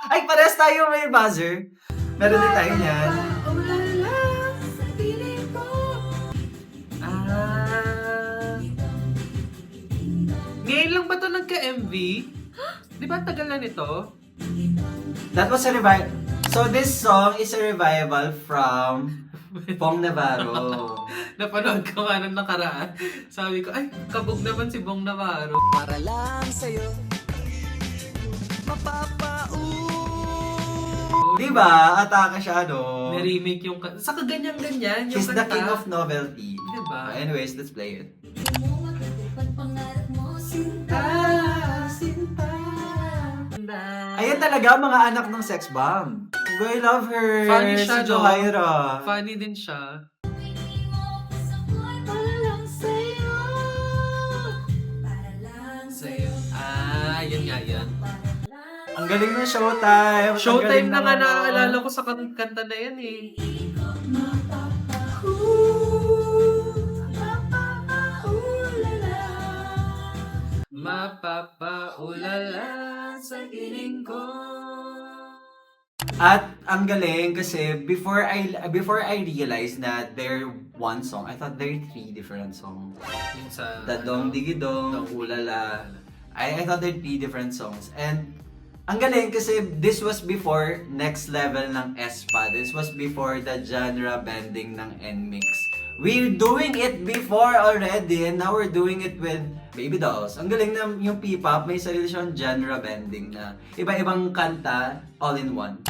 Ay, parehas tayo may buzzer. Meron din tayo niyan. Ngayon lang ba ito nagka-MV? Di ba tagal na nito? That was a revival. So this song is a revival from Bong Navarro. Napanood ko nga nung nakaraan. Sabi ko, ay, kabog naman si Bong Navarro. Para lang sa'yo, Diba? Atake siya, no? Na-remake yung... Saka ganyan-ganyan yung He's the kanta. king of novelty. Diba? Anyways, let's play it. Ayan talaga mga anak ng sex bomb. I love her. Funny siya, Si no? Johaira. Funny din siya. Sa'yo. Yun nga yan. Ang galing ng Showtime. Ang Showtime galing na nga ng- naaalala ko sa kanta na yan eh. Mapapaulala sa giling ko. At ang galing kasi before I realized na they're one song, I thought they're three different songs. Yung sa... Dadong digidong, ulala. I thought they're three different songs. And ang galing kasi this was before next level ng ESPA. This was before the genre bending ng NMIX. We're doing it before already and now we're doing it with Baby Dolls. Ang galing na yung P-pop, may sarili siyang genre bending na iba-ibang kanta all in one.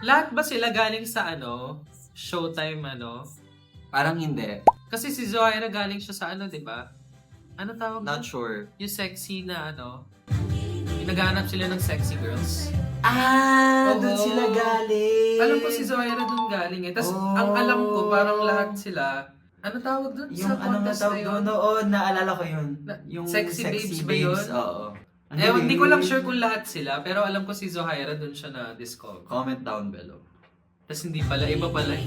Lahat ba sila galing sa Showtime Parang hindi. Kasi si Zohaira galing siya sa di ba? Ano tawag Not doon? sure. Yung sexy na yung naghahanap sila ng sexy girls. Doon Oo. sila galing. Alam ko si Zohaira doon galing eh. Tapos ang alam ko parang lahat sila, ano tawag doon Yung sa ano nga contest tawag na yun? doon, oo, naalala ko yun. Yung Sexy Babes ba yun? Oo. Ang Hindi galing. ko lang sure kung lahat sila, pero alam ko si Zohaira doon siya na-discover. Comment down below. Tapos hindi pala, iba pala eh.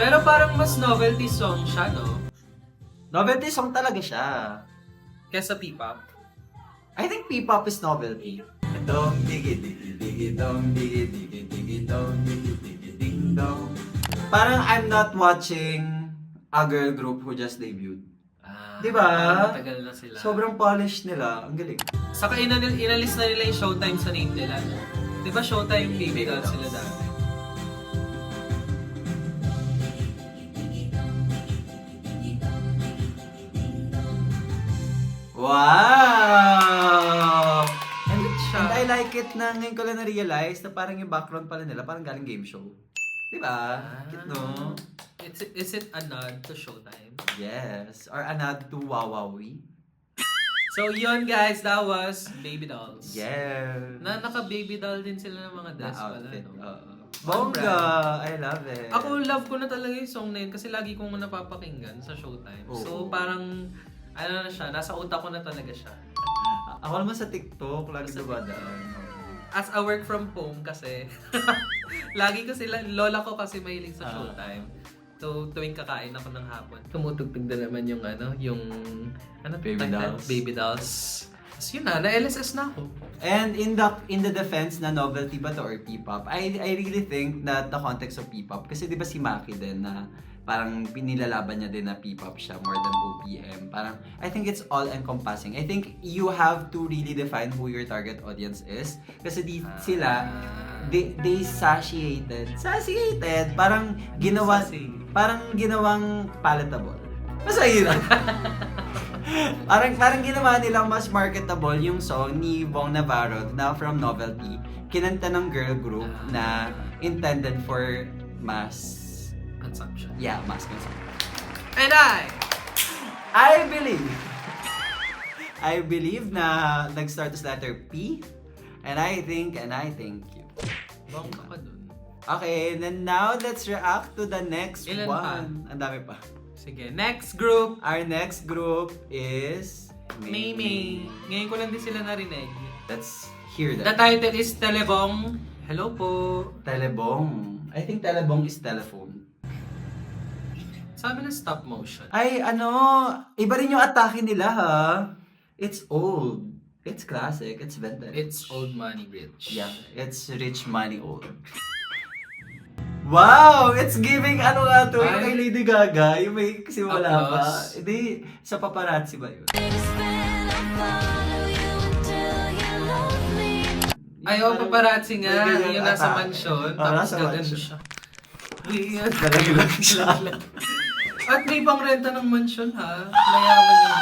Pero parang mas novelty song siya, no? Novelty song talaga siya. Kesa P-pop. I think P-pop is novelty. Dong digi digi digi dong digi digi digi dong digi digi ding dong. Parang I'm not watching a girl group who just debuted. Diba? Parang matagal na sila. Sobrang polished nila. Ang galing. Saka inalis na nila yung Showtime sa name nila. Di ba Showtime Baby Doll sila dati? Wow! Siya. And I like it na ngayon ko lang na-realize na parang yung background pala nila parang galing game show. Diba? Cute, no? Is it a nod to Showtime? Yes. Or a nod to Wawawi. So yun guys, that was Baby Dolls. Yes. Naka-baby doll din sila ng mga dress Na pala, outfit. no? Oo. Bongga! I love it. Ako, love ko na talaga yung song na yun kasi lagi kong napapakinggan sa Showtime. Oo. So, parang, ano na siya, nasa utak ko na talaga siya. Ako naman sa TikTok, lagi dumadaan. As a work from home kasi, lagi ko sila, lola ko kasi mahilig sa Showtime. So, tuwing kakain ako ng hapon, tumutugtog na naman yung Baby title? Dolls. Baby Dolls. Tapos yun na LSS na ako. And in the defense na novelty ba to or P-pop, I really think that the context of P-pop, kasi di ba si Maki din na parang pinilalaban niya din na P-pop siya more than OPM. Parang, I think it's all encompassing. I think you have to really define who your target audience is. Kasi they satiated, parang ginawang palatable. Basta yun. parang ginawa nilang mas marketable yung song ni Bong Navarro na from Novelty. Kinanta ng girl group na intended for mass Consumption. Yeah, mass consumption. And I believe na nag-start sa letter P. And I thank you. Bongga ka dun. Okay, then now let's react to the next Ilan one. pa? Ang dami pa. Sige, next group. Our next group is Maymay. Ngayon ko lang din sila narinig. Let's hear The that. title is Telebong. Hello po. Telebong. I think telebong is telephone. Sabi ng stop motion. Ay, iba rin yung atake nila ha. It's old. It's classic. It's vintage. It's old money rich. Yeah, it's rich money old. Wow! It's giving nga to? Yung kay Lady Gaga, yung may simula pa. Applause. Hindi, sa paparazzi ba yun? Ay, paparazzi nga. May ganyan Yung nasa atake. mansion. Oh, Tapos nasa gagano mansion. siya. Weird. Nalaglag siya. At may pang renta ng mansion ha. Mayaman yung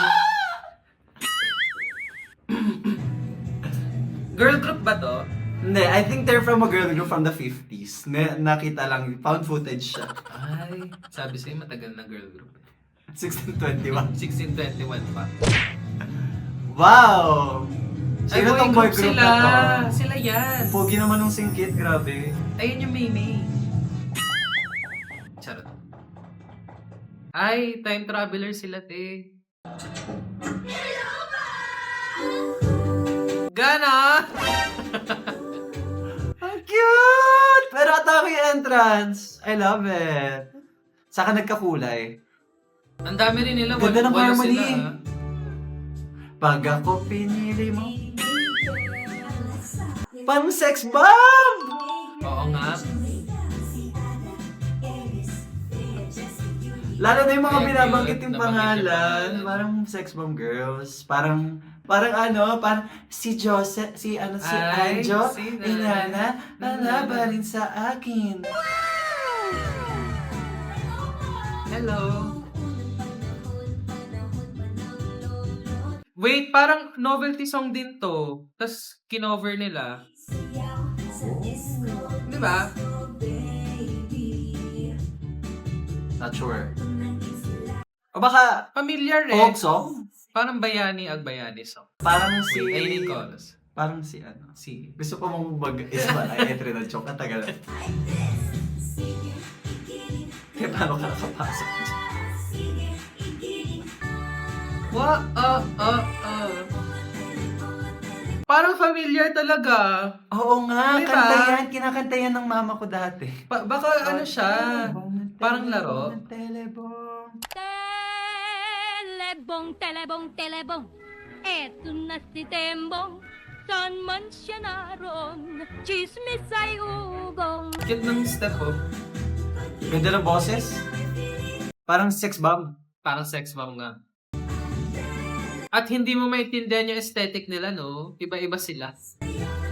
girl group ba to? Hindi, I think they're from a girl group from the 50s. Nakita lang, found footage siya. Ay, sabi sa'yo matagal na girl group. 1621. 1621 pa. Wow! Ay, Sino tong boy group sila. na to? Sila yan. Pogi naman ng singkit, grabe. Ayun yung Maymay. Charot. Ay, time traveler sila, te. Gana! Ang cute! Pero atake yung entrance. I love it. Saka nagkakulay. Ang dami rin nila. Ganda ng walo harmony. sila, ha? Pag ako pinili mo. Pang sex bomb! Oo nga. Lalo na yung mga Ay, binabanggit cute. yung Nabanggit yung pangalan. pangalan. Parang sex bomb girls. Parang si Jose, si Ay, Anjo, si inana, nalabarin sa akin. Hello. Wait, parang novelty song din to. Tapos kinover nila. Di ba? Not sure. O baka, Familiar eh. folk song? Parang bayani Agbayani song. Parang si... Wait, I need chorus. Parang si Si. Gusto ko mong mag-isma ay entry ng choke. Katagal. Kaya paano ka nakapasok dyan? Parang familiar talaga. Oo nga, Diba? kanta yan. Kinakanta yan ng mama ko dati. Baka ano siya? Parang laro? Telebong. Telebong, telebong, telebong. Eto na si Tembong. Saan man siya naroon, chismis ay ugong. Cute ng step oh. Ganda ng boses. Parang sex bomb. Parang sex bomb nga. At hindi mo maintindihan yung aesthetic nila, no? Iba-iba sila.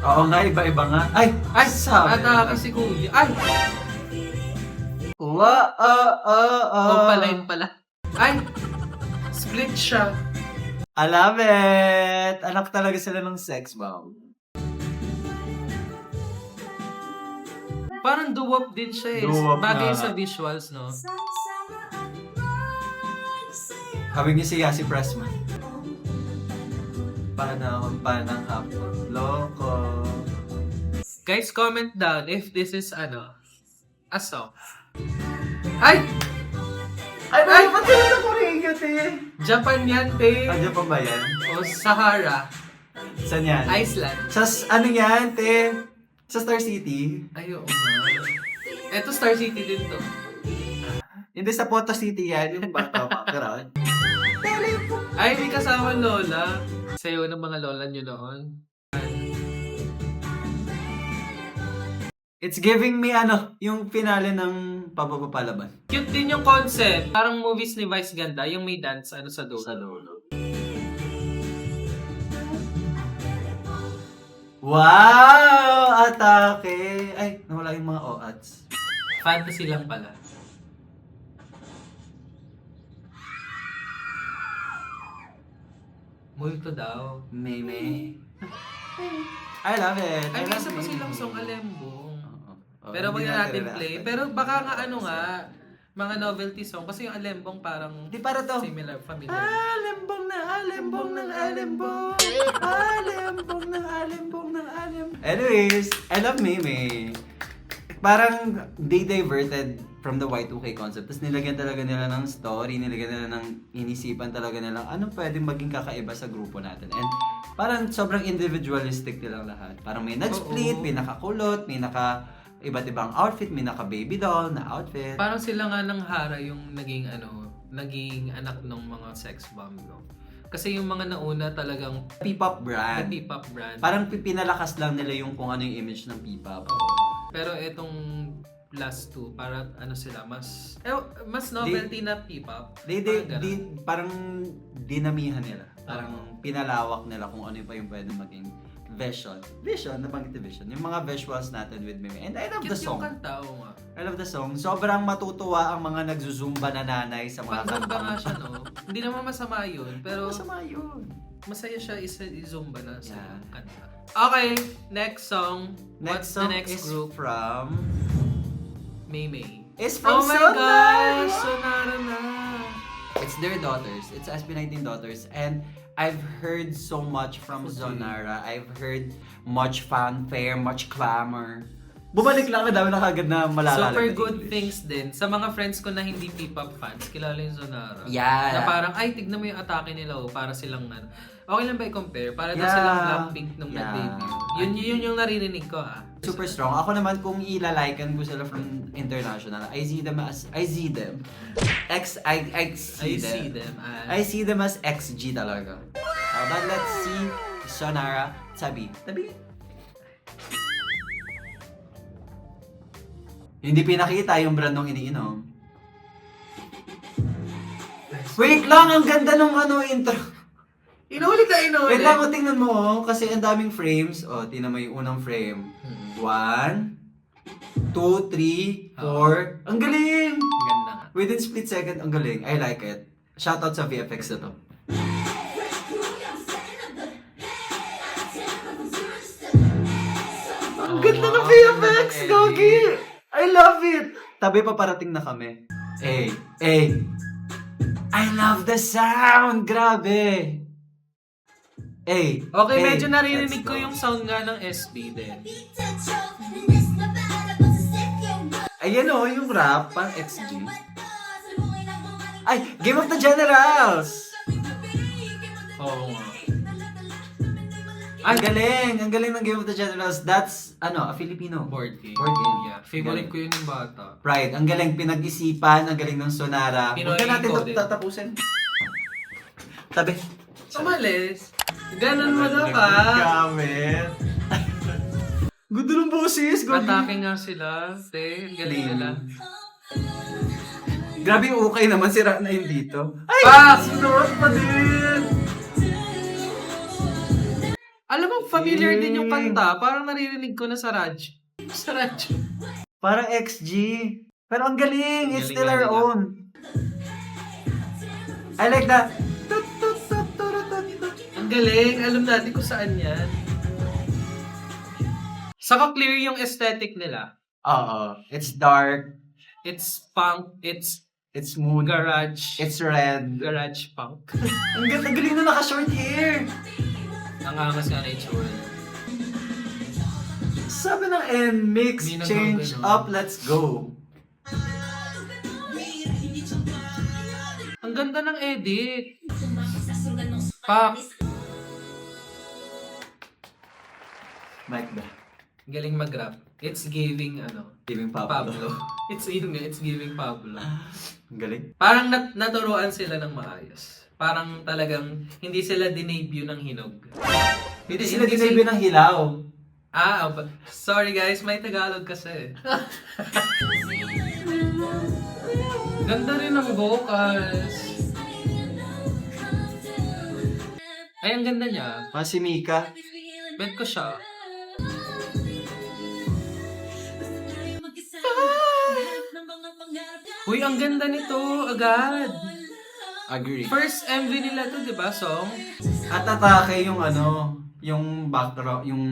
Oo nga, iba-iba nga. Ay! Ay! sabi. Atake si Kuya. Ay! Opaline pala. Ay! Split siya. I love it! Anak talaga sila ng sex bomb. Parang doo-wop din siya eh. Doo-wop Bagay nga. sa visuals, no? Kawig niya si Yasi Pressman. Panahon pa ng hapon, loko. Guys, comment down if this is Aso. Ay! Ay, ba't sila sa Korea, te? Japan yan, te. Ano pa ba yan? O Sahara. Saan yan? Iceland. Ano yan, te? Sa Star City? Ay, oo nga. Eto Star City din to. Hindi sa Photo City yan, yung background. Ay, hindi kasama lola. Sayo ng mga lola nyo noon. It's giving me yung finale ng Papapalaban. Cute din yung concept. Parang movies ni Vice ganda, yung may dance sa dulo. Sa dulo. Wow! Atake! Ay, nawala yung mga OATs. Fantasy lang pala. Multo daw. Meme. I love it. Ay, may love isa pa Meme. silang song Alembong. Oo. Pero wag Hindi na natin relax. play. Pero baka nga mga novelty song. Kasi yung Alembong parang Di para to. similar, familiar. Alembong ng alembong ng alembong. Alembong ng alembong ng alembong. Anyways, I love Meme. Parang they diverted from the Y2K concept. Tapos nilagyan talaga nila ng story, nilagyan nila ng inisipan talaga nila anong pwedeng maging kakaiba sa grupo natin. And parang sobrang individualistic nilang lahat. Parang may nag-split, Oo. may nakakulot, may iba't ibang outfit, may naka-baby doll na outfit. Parang sila nga ng Hara yung naging anak ng mga sex bomb, no? Kasi yung mga nauna talagang P-pop brand. P-pop brand. Parang pinalakas lang nila yung kung ano yung image ng P-pop. Pero etong last two, para sila, mas novelty na P-pop. Parang dinamihan nila. Parang pinalawak nila kung ano pa yung pwede maging vision. Vision, nabanggit na vision. Yung mga visuals natin with Meme. And I love the Cute yung song. kanta, oo nga. I love the song. Sobrang matutuwa ang mga nagzuzumba na nanay sa mga Pang-zumba kanta. nga siya, no? Hindi naman masama yun, pero Masama yun. masaya siya i-zumba na sa Yeah. kanta. Okay, next song. What's Next the song next is group? from... Maymay. Is from Oh my Sonara! gosh! Sonara na! It's their daughters. It's SB19 daughters. And I've heard so much from Okay. Zonara. I've heard much fanfare, much clamor. Bumalik lang, dami na kagad na malalala. Super na good English. things din. Sa mga friends ko na hindi P-pop fans, kilala yung Zonara. Yeah. Na parang, ay, tignan mo yung atake nila, para silang okay lang ba i-compare? Para daw Yeah. silang Blackpink nung Yeah. nag-debut. Yun yung naririnig ko, Super strong. Ako naman, kung ilaliken ko sila from international, I see them. I see them. I see them as XG talaga. But let's see Sonara. Tabi. Hindi pinakita yung brand nung iniinom. Wait lang, ang ganda nung intro. Inulit na inulit! Wait lang, tingnan mo, kasi ang daming frames. Tingnan mo yung unang frame. 1, 2, 3, 4. Ang galing! Ganda nga. Within split second, ang galing. I like it. Shoutout sa VFX na to. Ang ganda ng VFX, Gogi! I love it! Tabi pa parating na kami. Hey! I love the sound! Grabe! Hey! Okay, hey, medyo naririnig let's ko go. yung sound nga ng SB din. Ayan yung rap, pang XG. Ay! Game of the Generals! Oo nga. Ang galing! Ang galing ng Game of the Generals. That's, a Filipino. Board game. Board game. Yeah. Favorite ko yun yung bata. Right. Ang galing pinag-isipan. Ang galing ng Sonara. Pinoy Huwag na natin encoded. tatapusin. Tabi. Umalis. Ganon mo na ka. Gamit. Gusto ng boses. Atake nga sila. Te, galing nila. Grabe yung okay naman. Sira na yun dito. Ay! Sunod pa din! Alam mo, familiar din yung kanta. Parang naririnig ko na sa radyo. Sa radyo. Parang XG. Pero ang galing. It's Galing still nga our nila. own. I like that. Ang galing. Alam natin kung saan yan. Saka clear yung aesthetic nila. Oo. It's dark. It's punk. It's It's mood. garage. It's red. Garage punk. Ang galing na naka-short hair. Ang angas nga na itsura. Sabi ng NMIX, Hindi change nagbago, no? up, let's go. Ang ganda ng edit. Pak. Mike ba? Galing mag-rap. It's giving Giving Pablo. Pablo. It's giving Pablo. Ang galing. Parang naturuan sila ng maayos. Parang talagang hindi sila dinebut ng hinog. Hindi sila dinebut ng hilaw. Sorry guys, may Tagalog kasi. Ganda rin ng vocals. Ay, ang ganda niya. Si Mika. Bet ko siya. Uy, ang ganda nito agad. Agree. First MV nila to, di ba, song? At atake yung yung backdrop, yung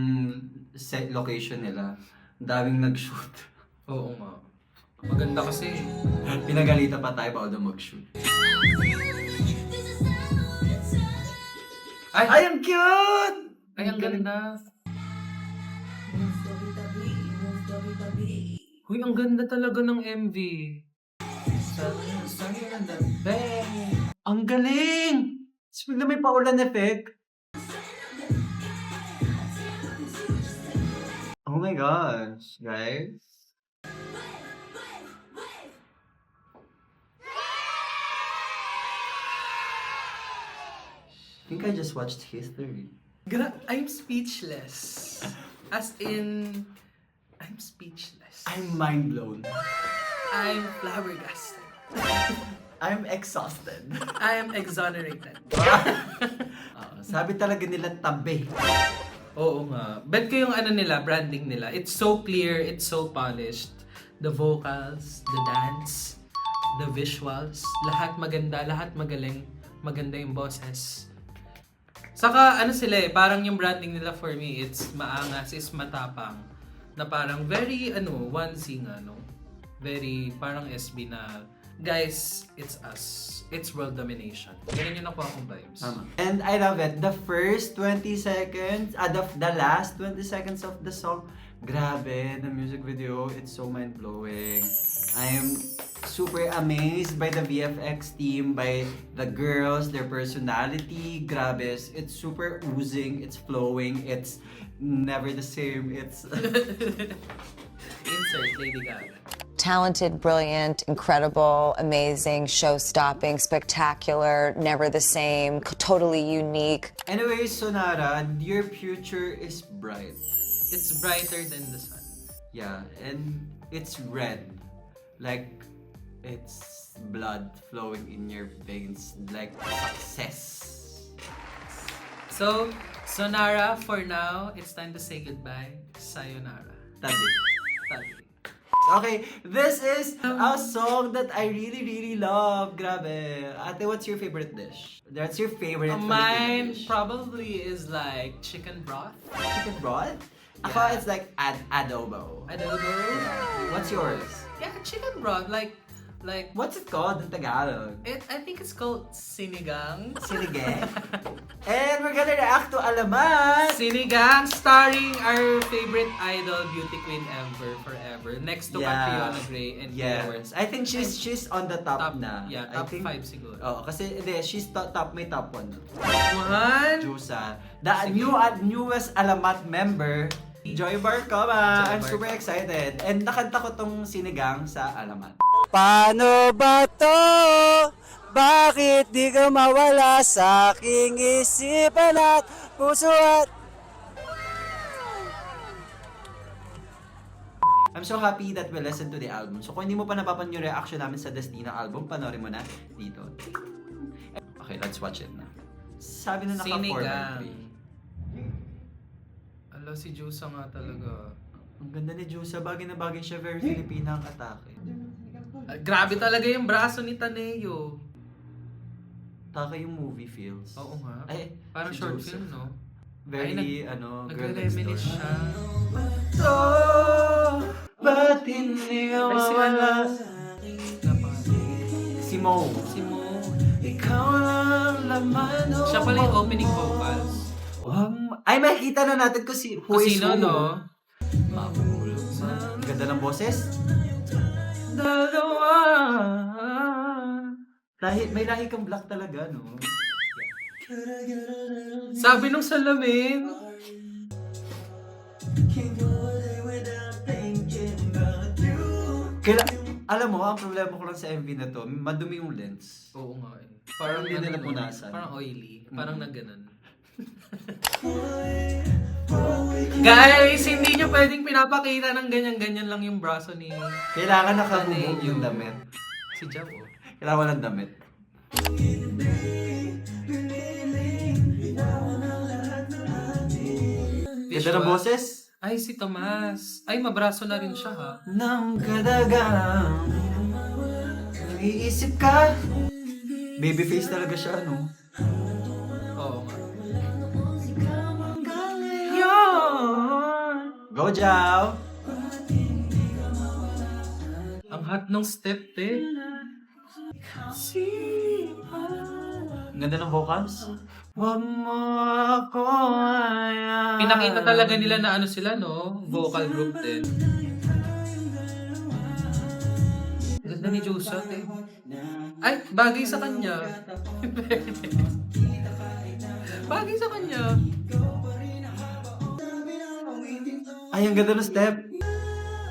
set location nila. Ang daming nag-shoot. Oo nga. Maganda kasi. Pinagalita pa tayo bago mag-shoot. Ay, ang cute! Ay, ang ganda. Uy, ang ganda talaga ng MV. Ang galing! Speak na may paulan effect. Oh my gosh, guys. I think I just watched history. I'm speechless. As in, I'm speechless. I'm mind blown. I'm flabbergasted. I'm exhausted. I am exonerated. Sabi talaga nila tabi. Oo nga. Bet ko yung nila, branding nila. It's so clear, it's so polished. The vocals, the dance, the visuals, lahat maganda, lahat magaling. Maganda yung boses. Saka sila parang yung branding nila for me, it's maangas, is matapang. Na parang very onesie nga, no? Very parang SB na, guys, it's us. It's world domination. Ganun yung nakuha kong vibes. And I love it. The first 20 seconds, the last 20 seconds of the song, grabe, the music video, it's so mind-blowing. I am super amazed by the VFX team, by the girls, their personality, grabe. It's super oozing, it's flowing, it's never the same, it's... Insert Lady Gaga. Talented, brilliant, incredible, amazing, show-stopping, spectacular, never the same, totally unique. Anyway, Sonara, your future is bright. It's brighter than the sun. Yeah, and it's red. Like, it's blood flowing in your veins. Like, success. So, Sonara, for now, it's time to say goodbye. Sayonara. Tabi. Tabi. Okay, this is a song that I really, really love. Grabe. Ate, what's your favorite dish? That's your favorite Filipino Mine dish. probably is like chicken broth. Chicken broth? Ako, Yeah. it's like adobo. Adobo. Yeah. What's yours? Yeah, chicken broth. Like, What's it called in Tagalog? I think it's called sinigang. Sinigang. And we're gonna react to Alamat. Sinigang, starring our favorite idol, beauty queen ever, forever. Next to Yeah. Catriona Gray and Claire Yes. Worth. I think she's on the top na. Yeah, I top think, 5 siguro. Oh, kasi she's may top 1. One. Jusa. The Sige. newest Alamat member, Joy Barcoma. Joy I'm super Barcoma. excited. And nakanta ko tong sinigang sa Alamat. Paano ba to? Bakit di ka mawala sa aking isipan at puso at... I'm so happy that we listened to the album. So kung hindi mo pa napapanood yung reaction namin sa Destino album, panoorin mo na dito. Okay, let's watch it na. Sabi na naka 4 by Sinigang. 3. Alo, si Jusa nga talaga. Ang ganda ni Jusa, bagay na bagay siya, very Filipina ang atake. Grabe talaga yung braso ni Taneo. Taka yung movie feels. Oo nga. Ay, Parang si short Joseph. film, no? Very, Ay, girl next door. nagre-reminisce siya. So, ba't hindi ka Ay, si mawala? Napaka- Si Mo. Si Mo. Ikaw ang laman ng Siya pala yung opening vocals. Ay, makikita na natin kung who Kung is sino, who. no? Mahulog sa... Ang ganda ng boses. Dalawa. May lahi kang black talaga, no? Sabi nung salamin. Alam mo, ang problema ko lang sa MV na to, madumi yung lens. Oo nga eh. Parang hindi nila ano, punasan. Parang oily. Parang nagganon. Guys, hindi nyo pwedeng pinapakita ng ganyan-ganyan lang yung braso ni Kailangan nakabubog yung damit. si Jao. Kailangan walang damit. Ganda ng boses. Ay, si Tomas. Ay, mabraso na rin siya ha. Nang kadagang nag-iisip ka. Babyface talaga siya, no? Oo nga. Go, Jao! Ang hot ng step, te. Ang ganda ng vocals. Wag mo ako ayaw. Pinakita talaga nila na ano sila, no? Vocal group din. Ganda ni Josa, te. Ay, bagay sa kanya. Bagay sa kanya. Ay, ang ganda ng step.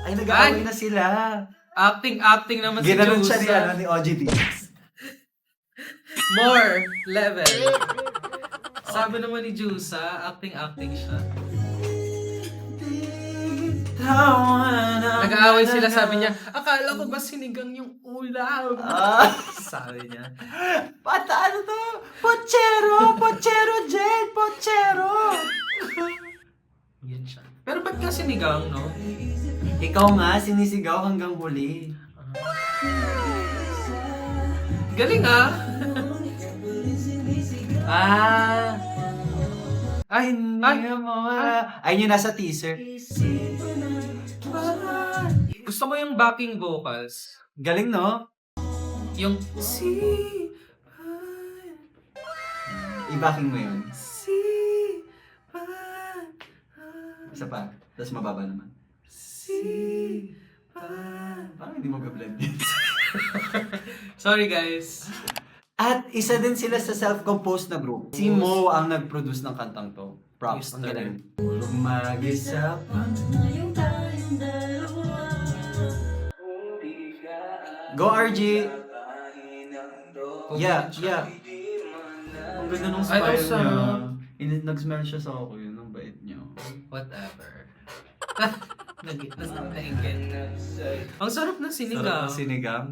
Ay, nag-aaway na sila. Acting naman si Ginanon siya Josa. ni OGD. More level. Sabi naman ni Josa, acting siya. Nag-aaway sila, sabi niya, akala ko ba sinigang yung ulam? Sabi niya. Ano to? Pochero! Pochero, Jed! Pochero! Yan siya. Pero ba't nga sinigang, no? Ikaw nga, sinisigaw hanggang huli. Galing ah! Ay, hindi mo. Ayun yung nasa teaser. Gusto mo yung backing vocals? Galing, no? Yung I-backing mo yun. si Isa pa. Tapos mababa naman. Parang hindi mo ka-blend yun. Sorry guys. At isa din sila sa self-composed na group. Si Mo ang nag-produce ng kantang to. Props. Ang Mister. galing. Puro mag-isa pa. Go, RG! Yeah. Ang ganda nung Ay, style also, niya. Nag-smell siya sa ako yun. Ang bait niya. whatever. Naingit. Ang sarap ng sinigang. Sarap ng sinigang.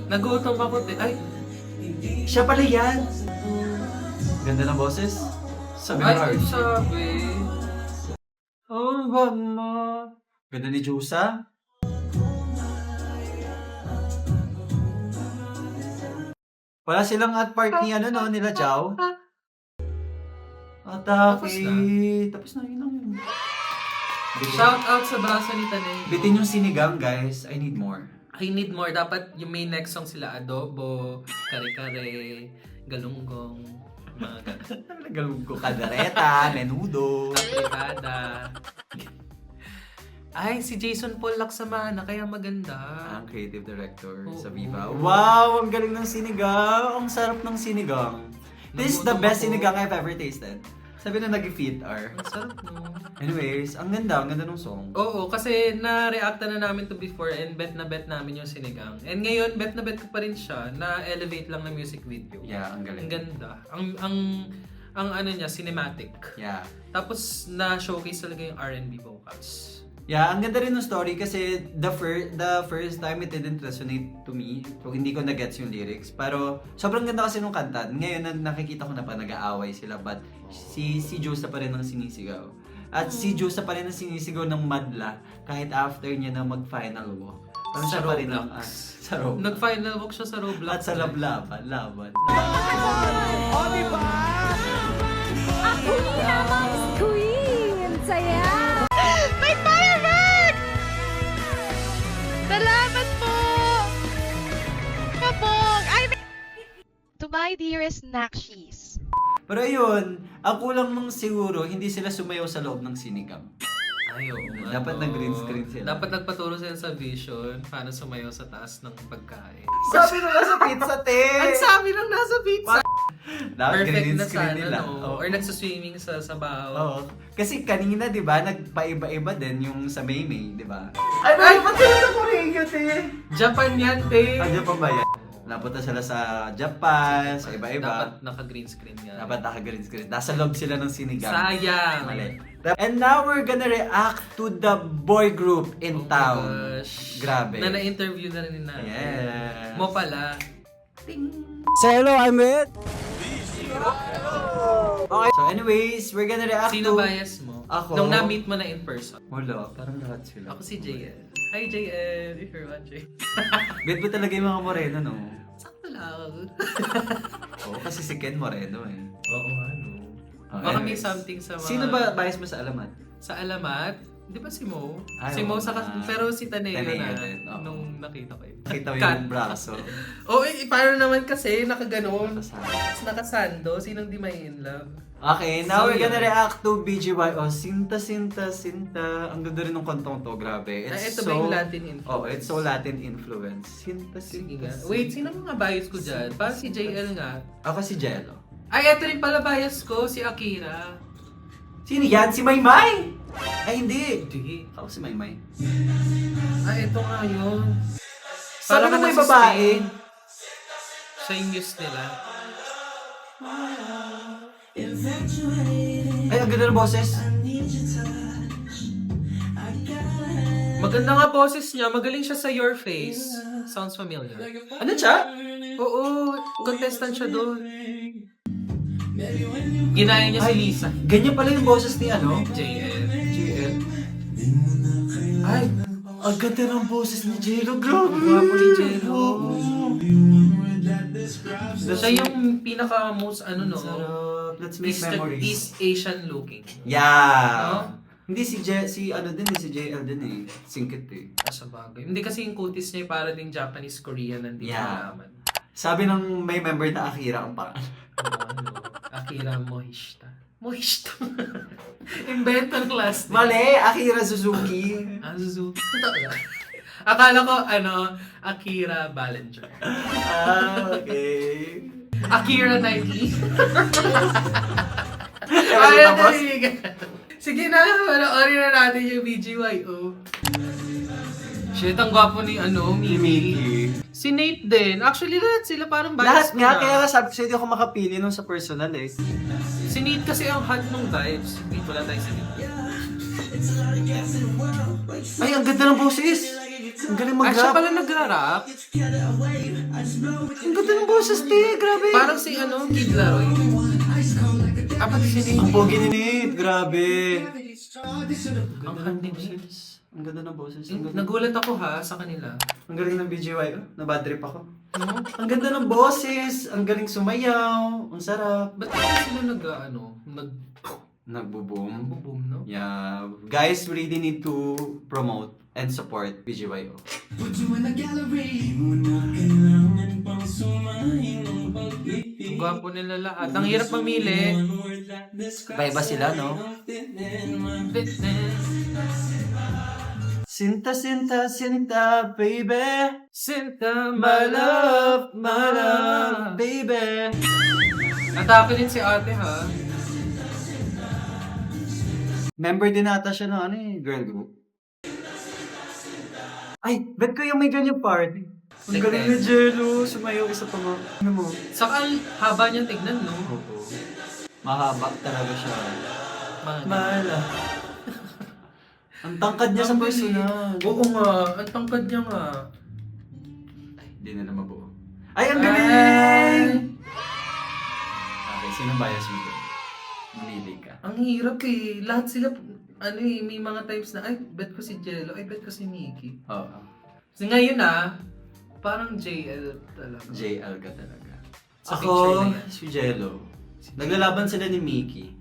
Nagutom ako. Ay, Siya pala yan! Ganda ng boses. Sabi ng ay, RG. sabi. Oh, wag mo. Ganda ni Jusa. Wala silang at part ni ano no, nila Jao. Atake. Tapos na yun ang... Shout out sa braso ni Tanay. Bitin yung sinigang, guys. I need more. I need more. Dapat yung may next song sila, adobo, kare-kare, galunggong, mga ganun. Nagalog ko. Kaldereta, menudo. Aprikada. Ay, si Jason Paul Laksamana, kaya maganda. Ang creative director sa Oo. Viva. Wow! Ang galing ng sinigang. Ang sarap ng sinigang. This is the Nagutom best ako. sinigang I've ever tasted. Sabi na nag-feet are. Ang sarap no. Anyways, ang ganda ng song. Oo, kasi na-reacta na namin to before and bet na bet namin yung sinigang. And ngayon, bet na bet ko pa rin siya na elevate lang ng music video. Yeah, ang galing. Ang ganda. Ang ano niya, cinematic. Yeah. Tapos na-showcase talaga yung R&B vocals. Yeah, ang ganda rin ng story kasi the first time it didn't resonate to me. So, hindi ko na-gets yung lyrics. Pero sobrang ganda kasi nung kanta. Ngayon nakikita ko na pa nag-aaway sila but si Jusa pa rin ang sinisigaw. At si Jusa pa rin ang sinisigaw ng madla kahit after niya na mag-final walk. Parang siya pa rin ang sa Roblox. Nag-final walk siya sa Roblox. At sa laban. Ako naman, queen! Saya! Salamat po! Kabog! To my dearest Nakshis. Pero ayun, ang kulang nung siguro hindi sila sumayaw sa loob ng sinigang. Ay, oo nga, Dapat no. nag-green screen sila. Dapat nagpaturo sila sa vision paano sumayaw sa taas ng pagkain. Sabi nila sa pizza, te! Ang sabi lang nasa pizza! Dapat Perfect green na screen sana, nila. no? Oo. Or nagsaswimming sa sabaw. Oo. Kasi kanina, di ba, nagpaiba-iba din yung sa Maymay, di ba? Ay, ba't sila sa Korea, te? Japan yan, te! Ano pa ba yan? Napunta sila sa Japan, sa iba-iba. Dapat naka-green screen nga. Dapat naka-green screen. Nasa loob sila ng sinigang. Sayang! Mali. And now we're gonna react to the boy group in town. Gosh. Grabe. Na na-interview na rin natin. Yes. Mo pala. Say hello, I'm with. Okay. So anyways, we're gonna react Sino to... bias mo? Ako. Nung na-meet mo na in person. Wala, parang lahat sila. Ako si JL. Hi JL, if you're watching. Bet mo talaga yung mga moreno, no? Sakto lang. Oo, kasi si Ken Moreno eh. Oo nga, no. Oh, Baka may anyways. something sa mga... Sino ba bias mo sa alamat? Sa alamat? Di ba si Mo? Ay, Si Mo oo sa... nga. Pero si Taneo Taneo na. din, oo. Nung nakita ko yun. Nakita mo Cut. yung braso. Oo, paano naman kasi nakaganon? Nakasama. Tapos nakasando. Sinong di may in love? Okay, now So, we're gonna yun. react to BGY. Oh, Sinta, Sinta, Sinta. Ang ganda rin ng kantong to, grabe. Ito ba yung Latin influence? Oh, it's so Latin influence. Sinta, Sige Sinta, nga. Sinta. Wait, sino mga bias ko dyan? Parang si JL nga. Ako si Jello. Ay, ito rin pala bias ko, si Akira. Sino yan? Si Maymay! Ay, hindi. Hindi. Ako si Maymay. Ay, ito nga yun. Sabi Parang mo may nasa babae. Spain. Siya yung news nila. Ay, ang ganda ng boses. Maganda nga boses niya. Magaling siya sa Your Face. Sounds familiar. Ano siya? Oo, contestant siya doon. Ginaya niya si Lisa. Ganyan pala yung boses ni ano? JL. JL. Ay, ang ganda ng boses ni Jello. Grabe. Gwapo ni Jello. That's Siya yung pinaka-most ano no, Sarap. Let's make memories. East Asian looking. Yeah. No? Hindi si ano din si JL din eh. Singkit eh. Sa bagay. Hindi kasi yung kutis niya para ding Japanese Korean hindi ko Yeah. malaman. Sabi ng may member na Akira ang pangalan. Ano, Akira Mohishita. Mohishita. Invento ng class. Mali, Akira Suzuki. Suzuki. Totoo lang. Akala ko, Akira Ballinger. Okay. Akira Nike. Kaya Ay, tapos? narinig. Sige na, panoorin na natin yung BGYO. Shit, ang gwapo ni Mimi. Si Nate din. Actually, lahat sila parang Lahat bias nga, ko na. kaya nga sabi ko sa'yo, hindi ako makapili nung sa personal eh. Si Nate kasi ang hot ng vibes. Wait, wala tayo sa Nate. Ay, ang ganda ng boses! Ang galing Ah, siya mag-rap. pala nagra-rap. Ang ganda ng boses, te. Grabe. Parang si Kid Laroi. Pati si Ang Nate. pogi ni Nate. Grabe. Ang hot ni Nate. Ang ganda ng boses. Ang ganda. Nagulat ako sa kanila. Ang galing ng BGY. Oh. Nabad trip ako. No? Ang ganda ng boses. Ang galing sumayaw. Ang sarap. Ba't kaya sila Nagbo-boom. nagbo-boom, no? Yeah. Guys, we really need to promote and support BGYO. Ang gwapo nila lahat. Ang hirap mamili. Iba sila, no? Sinta, Sinta, Sinta, baby. Sinta, My love, baby. Atake din si ate, ha? Member din ata siya ng girl group. Ay, bet ko yung may ganyan party. Ang galing ni Jello. Sumayaw isa pa nga. Ano mo? Saka ang haba niyang tignan, no? Oo. Mahaba talaga siya. Mga- Mala. Ang tangkad niya sa personal. Oo nga, ang tangkad niya nga. Hindi na mabuo. Ay, ang galing! Okay, sino bias mo doon? Mamili ka. Ang hirap eh. Lahat sila, may mga times na, ay, bet ko si Jello, ay, bet ko si Nikki. Oo. So ngayon parang JL talaga. JL ka talaga. Sa picture Ako, na yan. si Jello. Naglalaban sila ni Mickey.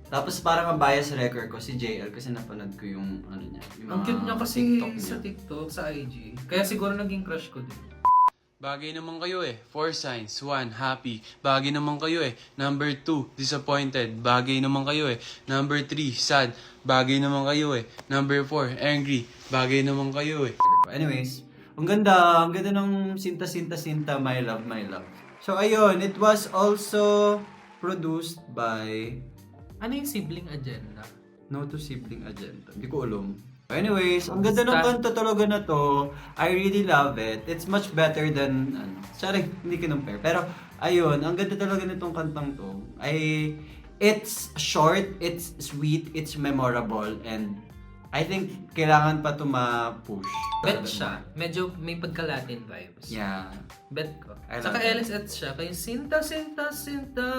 Tapos parang ang bias record ko si JL kasi napanood ko yung niya. Yung Ang mga cute niya kasi TikTok niya. sa TikTok, sa IG. Kaya siguro naging crush ko din. Bagay naman kayo eh. 4 signs. 1, happy. Bagay naman kayo eh. Number 2, disappointed. Bagay naman kayo eh. Number 3, sad. Bagay naman kayo eh. Number 4, angry. Bagay naman kayo eh. Anyways, ang ganda ng Sinta, My Love, My Love. So ayun, it was also produced by Ano yung sibling agenda? No to Sibling Agenda. Hindi ko alam. Anyways, ang ganda ng kanta talaga na to. I really love it. It's much better than, sorry, hindi kinumpare. Pero, ayun, ang ganda talaga nitong kantang to. It's short, it's sweet, it's memorable, and I think kailangan pa to ma-push. Bet siya. Medyo may pagka-Latin vibes. Yeah. Bet ko. I love Saka it. LSS siya. Kaya Sinta,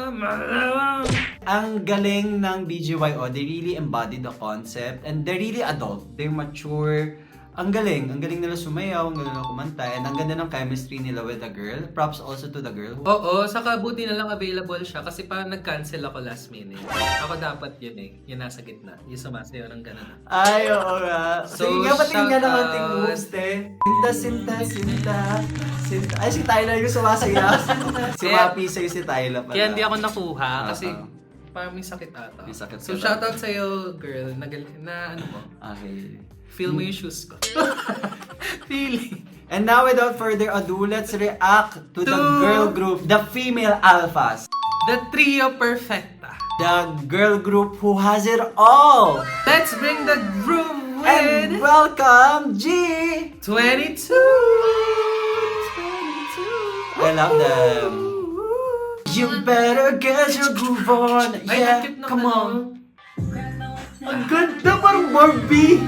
Malawang. Ang galing ng BGYO, they really embody the concept and they're really adult, they're mature. Ang galing nila sumayaw, ang galing nila kumanta, and ang ganda ng chemistry nila with the girl. Props also to the girl. Oo, saka buti na lang available siya kasi parang nag-cancel ako last minute. Ako dapat yun eh. Yung nasa gitna. Yung sumasayaw ng gano'n. Ay, oo nga. So, Sige nga, patingin nga ng shout ating out. moves, te. Sinta. Ay, si Tyler yung sumasayaw. Sumapi sa'yo si Tyler pala. Kaya hindi ako nakuha kasi Oo. parang may sakit ata. May sakit So ka shoutout sa'yo, girl, na ano mo, Okay. feel mo yung shoes ko. Feeling. And now, without further ado, let's react to the girl group, the female alphas. The Trio Perfecta. The girl group who has it all. Let's bring the groove And with welcome, G! 22. I love them. You better get your groove on. Ay, Yeah, ang cute come naman, on. Ang ganda, parang Barbie.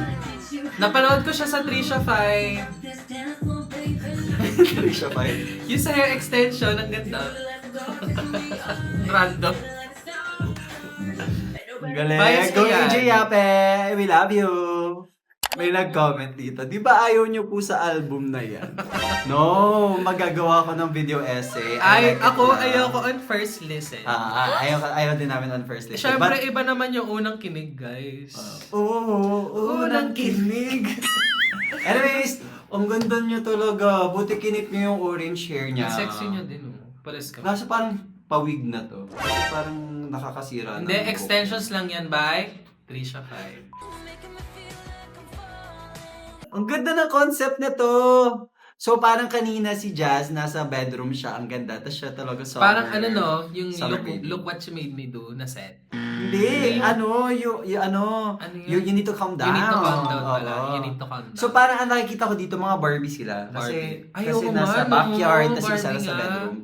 Napanood ko siya sa Trisha 5. Siya pa yun. Yung sa hair extension, ang ganda. Random. Ang galing. Bias Go ko yan. AJ Yape. We love you. May nag-comment dito. Di ba ayaw niyo po sa album na yan? No, magagawa ko ng video essay. Ay, like it ako, na. ayoko on first listen. Ayaw din namin on first listen. Siyempre, iba naman yung unang kinig, guys. Unang kinig. Anyways, ang ganda niyo talaga. Buti kinip niyo yung orange hair niya. Ang sexy niya din, oh. Pares ka. Kaso parang pawig na to. Kasi parang nakakasira Hindi, ng buhok. extensions lang yan by Trisha 5. Ang ganda ng concept nito. So parang kanina si Jazz, nasa bedroom siya. Ang ganda. Tapos siya talaga summer. Parang ano no, yung summer look, baby. look What You Made Me Do na set. Hindi. Ano, Ano yun? you need to calm down. You need to calm down Oo. pala. You need to calm down. So parang ang nakikita ko dito mga Barbie sila. Kasi, Barbie. Ay, kasi oo nasa nga, no. backyard, tapos isa Barbie sa nga. bedroom.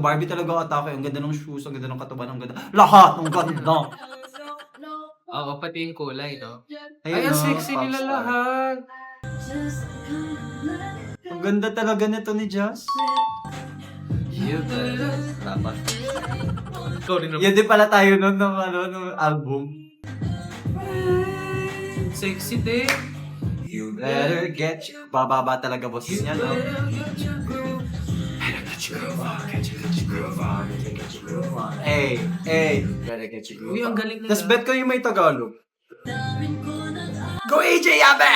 Barbie talaga atake. Ang ganda ng shoes, ang ganda ng katawan, ang ganda. Lahat, ang ganda. Oo, pati yung kulay, no? Ayun, Ay, ang no, sexy nila popstar. lahat. Ang ganda talaga nito ni Jazz. Dapat. Ikaw rin naman. Yan din pala tayo nun nung album. Sexy din. You better get you. Bababa talaga boses niya, no? Hey, better get your groove Uy, ang on. galing nila. Tas bet ko yung may Tagalog. Go AJ Yabe!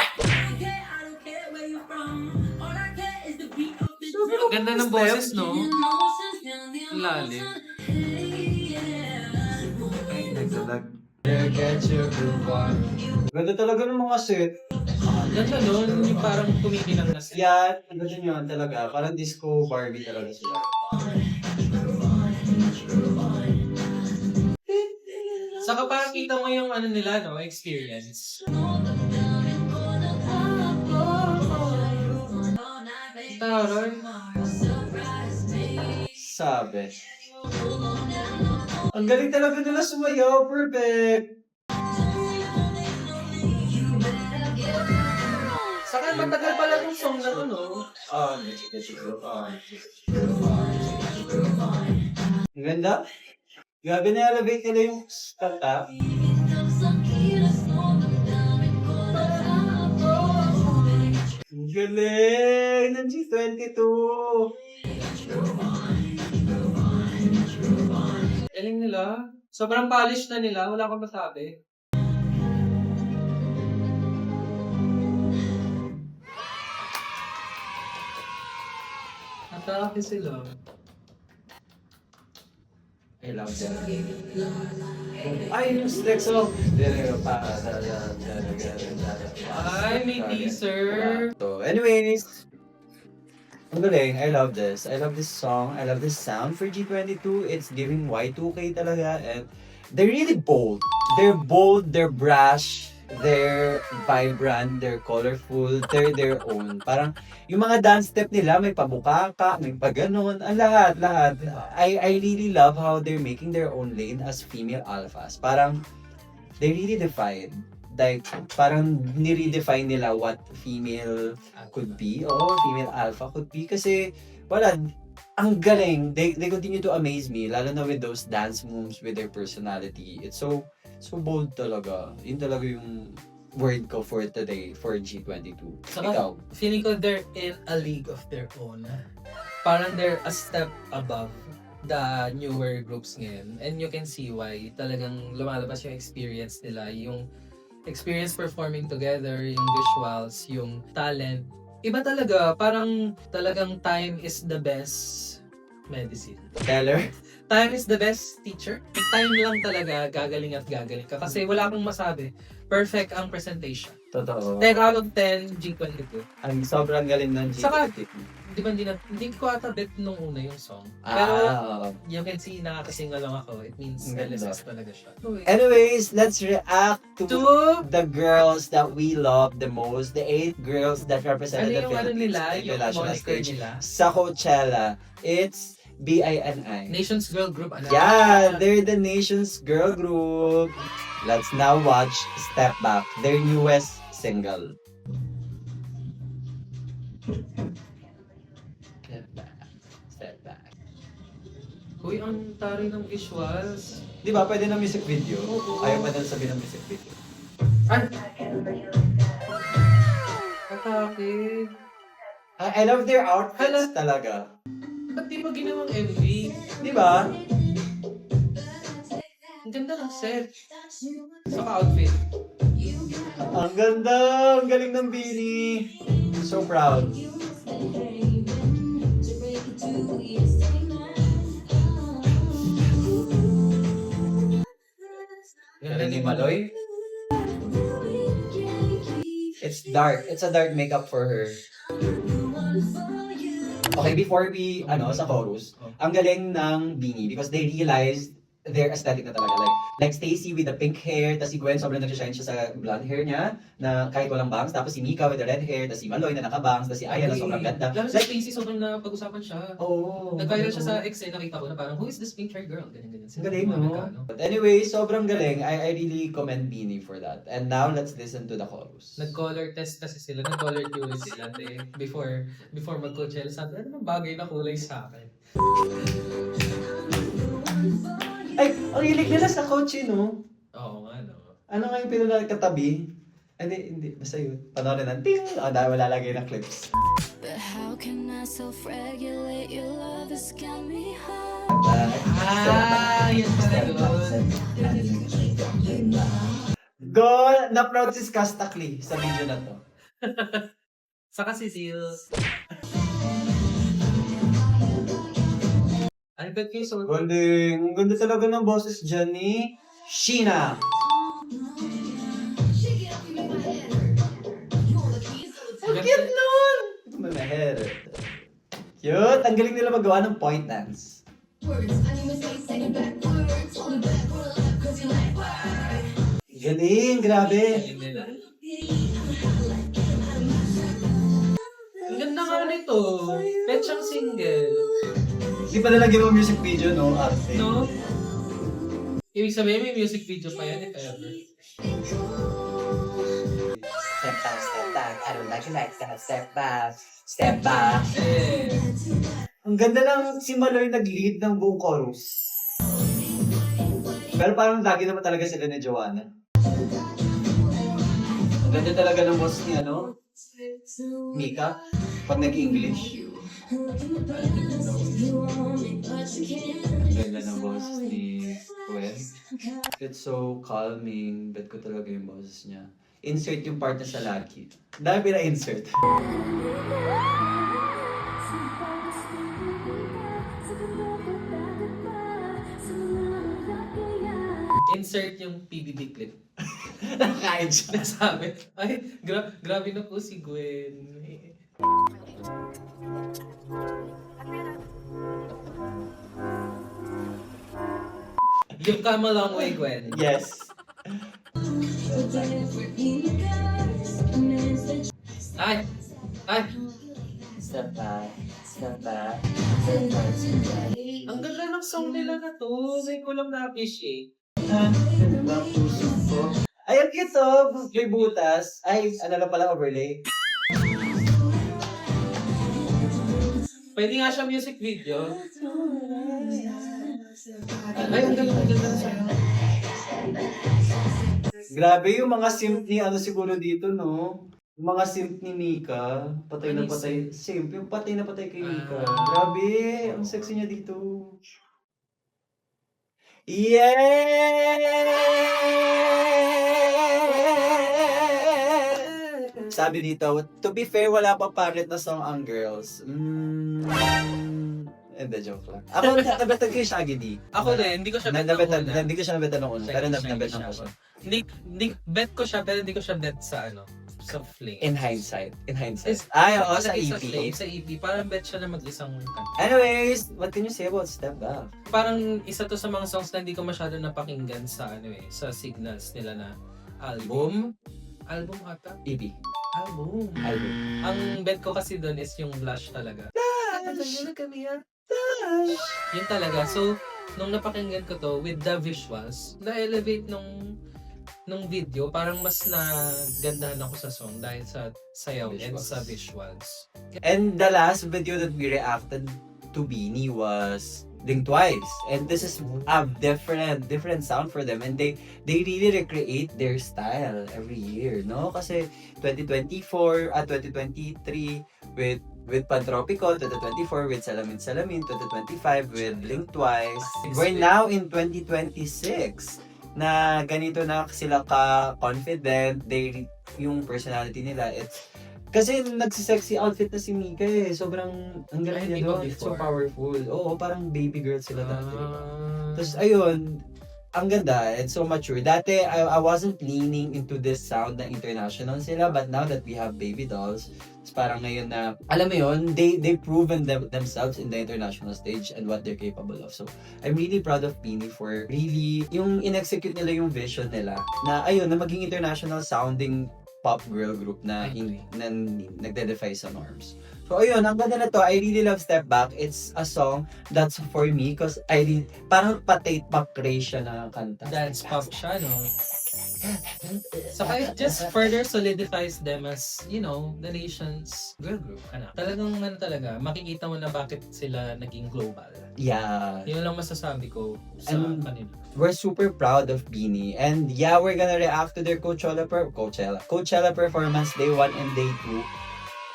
Ang ganda ng boses, no? Ang lalim. Ganda talaga ng mga set. Ganda nun, yung parang kumikilang na set. Yan, ang ganda nyo talaga. Parang disco Barbie talaga sila. Saka parang kita mo yung ano nila, no? Experience. Taray. Sabi. Ang galing talaga nila sumayaw. Perfect. Saka matagal pala yung song na to, no? Ang ganda. Grabe na-elevate nila yung kanta. Ang galing! Ng G22! Galing nila. Sobrang polish na nila. Wala akong masabi. Atake sila. I love that. Ay, yung next song. Ay, may teaser. So, anyways, ang galing. I love this. I love this song. I love this sound for G22. It's giving Y2K talaga. And they're really bold. They're bold, they're brash, they're vibrant, they're colorful, they're their own. Parang yung mga dance step nila, may pabukaka, may paganon, ang lahat. I really love how they're making their own lane as female alphas. Parang they really defined. Like, parang ni-redefine nila what female could be. Oo, female alpha could be. Kasi, wala, ang galing. They continue to amaze me. Lalo na with those dance moves, with their personality. It's so bold talaga. Yun talaga yung word ko for today, for G22. Saka, Ikaw? feeling ko they're in a league of their own. Parang they're a step above the newer groups ngayon. And you can see why talagang lumalabas yung experience nila, yung experience performing together, yung visuals, yung talent. Iba talaga, parang talagang time is the best medicine. Teller? Time is the best teacher. Time lang talaga, gagaling at gagaling ka. Kasi wala akong masabi. Perfect ang presentation. Totoo. 10 out of 10, G22. Ang sobrang galing ng Saka, G22. Di ba hindi ko ata bet nung una yung song. Pero, Oo. you can see, nakakasinga lang ako. It means Ang ganda. LSS talaga siya. Anyways, let's react to To the girls that we love the most. The 8 girls that represented ano the yung ano Philippines nila, in the yung national moniker stage nila. sa Coachella. It's BINI. Nations Girl Group. Ano? Yeah, they're the nation's girl group. Let's now watch Step Back, their newest single. Step back, step back. Uy, ang taray ng visuals. Di ba, pwede na music video? Oo. Ayaw pa dun sabihin ng music video. Ay! Atake. I love their outfits talaga. Ba't di ba ginawang MV? Di ba? Ang ganda ng set. Saka outfit. Ang ganda! Ang galing ng Bini! So proud. Ganda ni Maloy. It's dark. It's a dark makeup for her. Okay, before we, sa chorus, ang galing ng Bini because they realized their aesthetic na talaga. Like Stacy with the pink hair, tapos si Gwen sobrang nag-shine siya sa blonde hair niya na kahit walang bangs, tapos si Mika with the red hair, tapos si Maloy na naka-bangs, tapos si Aya na sobrang ganda. Lalo sa Stacy, sobrang napag-usapan siya. Oo. Nag-viral siya sa X nakita ko na parang, who is this pink hair girl? Ganyan. Ang galing, no? But anyway, sobrang galing. I really commend Bini for that. And now, let's listen to the chorus. Nag-color test kasi sila, nag-color theory sila before mag-Coachella. Sabi, ano bang bagay na kulay sa akin? Ay, ang hilig nila sa kotse, no? Oo nga, no? Ano nga yung pinagkatabi? Hindi. Basta yun. Panoorin na. Ting! O, dahil malalagay ng clips. But how can I self-regulate? Your love has got me high. Yan pala yun. Go! Na-proud si Skastakli sa video na to. Saka si Seals. I bet kayo so... Galing! Ang ganda talaga ng boses dyan ni Sheena! Ang cute nun! Mamaher. Cute! Ang galing nila magawa ng point dance. Galing! Grabe! Ang ganda nga nito. Bet siyang single. Hindi pa nalagyan mo music video, no? Arte. No? Ibig sabihin may music video pa yan, if ever. Step back, I don't like it like that. Step back, step back. Eh, Ang ganda lang si Maloy nag-lead ng buong chorus. Pero parang lagi naman talaga sila ni Joanna. Ang ganda talaga ng boss ni Mika, pag nag-English. Ang ganda ng boss ni Gwen. It's so calming. Bet ko talaga yung boses niya. Insert yung part na sa Lucky. Dami na insert. insert yung PBB clip. Nakain siya. Nasabi, ay, grabe na po si Gwen. You've come a long way, Gwen. Yes. Ay! Ay! Step back. Step back. Ang ganda ng song nila na to. May ko lang na-appreciate. Ay, ang cute oh. Joy Butas. Ay, ano na pala overlay. Pwede nga siya music video. Ay, ang ganda ng song. Grabe yung mga simp ni ano siguro dito, no? Yung mga simp ni Mika. Patay na patay. Simp, yung patay na patay kay Mika. Grabe, ang sexy niya dito. Yeah! Sabi dito, to be fair, wala pa parit na song ang girls. Hindi, joke lang. Ako, nabetan ko yung Shaggy D. Ako din, hindi ko siya bet nung una. Hindi ko siya nabetan nung una, pero Shaggy nabetan siya ko siya. Hindi, bet ko siya, pero hindi ko siya bet sa sa Flame. In hindsight. Is- Ay, oo, sa Sa EP. Flame, sa EP. Parang bet siya na mag-isang kanta. Anyways, what can you say about Step Back? Parang isa to sa mga songs na hindi ko masyado napakinggan sa sa signals nila na album. Album ata? EP. Album. Album. Ang bet ko kasi doon is yung Blush talaga. Yun talaga. So, nung napakinggan ko to with the visuals, na-elevate nung video, parang mas nagandahan ako sa song dahil sa sayaw and Visuals. sa visuals. And the last video that we reacted to Beanie was Think Twice. And this is a different sound for them. And they really recreate their style every year, no? Kasi 2024 at 2023 with Pantropico, 2024 with Salamin Salamin, 2025 with Blink Twice. We're now in 2026 na ganito na sila ka-confident, yung personality nila, it's kasi nagsisexy outfit na si Mika eh. Sobrang, ang galing Ay, niya hindi ba doon. It's so before? powerful. Oo, parang baby girl sila dati. Ah. Tapos ayun, ang ganda and so mature. Dati, I wasn't leaning into this sound na international sila, but now that we have baby dolls, it's parang ngayon na, alam mo yun, they've proven themselves in the international stage and what they're capable of. So, I'm really proud of Beanie for really, yung in-execute nila yung vision nila, na ayun, na maging international sounding pop girl group na, na nagde-defy sa norms. So ayun, ang ganda na to. I really love Step Back. It's a song that's for me because parang patate pop craze siya na kanta. Dance pop siya, no? So it just further solidifies them as, the nation's girl group. Talagang talaga, makikita mo na bakit sila naging global. Yeah. Yun lang masasabi ko sa And kanila. we're super proud of Beanie. And yeah, we're gonna react to their Coachella performance day 1 and day 2.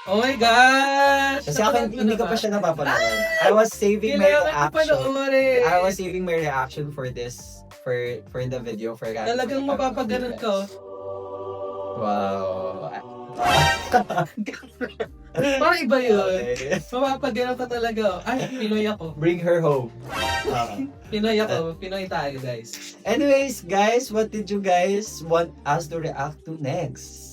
Oh my gosh! Kasi ako, hindi ko pa siya napapanood. I was saving my reaction for this, for the video. Talagang mapapaganon ka. Wow. Parang iba yun. Okay. Mapapaganon ka talaga. Ay, Pinoy ako. Bring her home. Pinoy ako. Pinoy tayo, guys. Anyways, guys, what did you guys want us to react to next?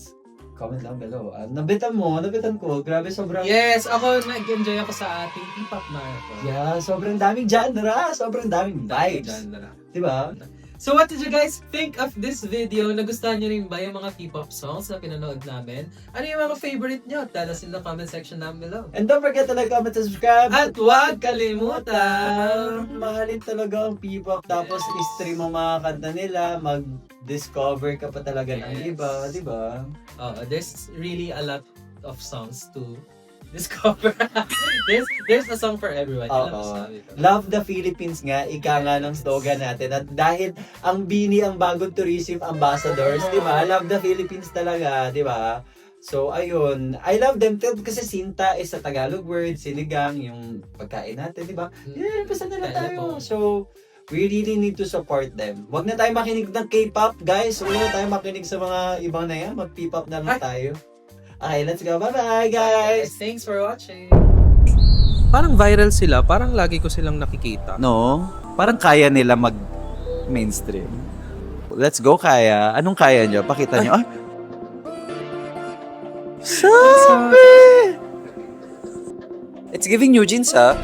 Comment down below. Nabitan ko. Grabe, sobrang... Yes, ako nag-enjoy ako sa ating P-pop marathon. Yeah, sobrang daming genre. Sobrang daming vibes. Diba? So what did you guys think of this video? Nagustuhan nyo rin ba yung mga P-pop songs na pinanood namin? Ano yung mga favorite nyo? Tell us in the comment section down below. And don't forget to like, comment, subscribe. At huwag kalimutan! Mahalin talaga ang P-pop. Tapos i-stream ang mga kanta nila. Mag-discover ka pa talaga ng iba. Diba? There's really a lot of songs to discover. there's a song for everyone. Love the Philippines nga, ika nga ng slogan natin. At dahil ang Beanie ang bagong tourism ambassadors, di ba? Love the Philippines talaga, di ba? So, ayun. I love them too kasi Sinta is a Tagalog word, sinigang, yung pagkain natin, di ba? Yeah, basta na tayo. So, we really need to support them. Huwag na tayo makinig ng K-pop, guys. Huwag na tayo makinig sa mga ibang na yan. Mag-P-pop na lang tayo. Okay, let's go. Bye-bye, guys! Thanks for watching! Parang viral sila. Parang lagi ko silang nakikita. No? Parang kaya nila mag-mainstream. Let's go, Kaya. Anong kaya nyo? Pakita nyo. Ay! Sabi! It's giving New Jeans, ha?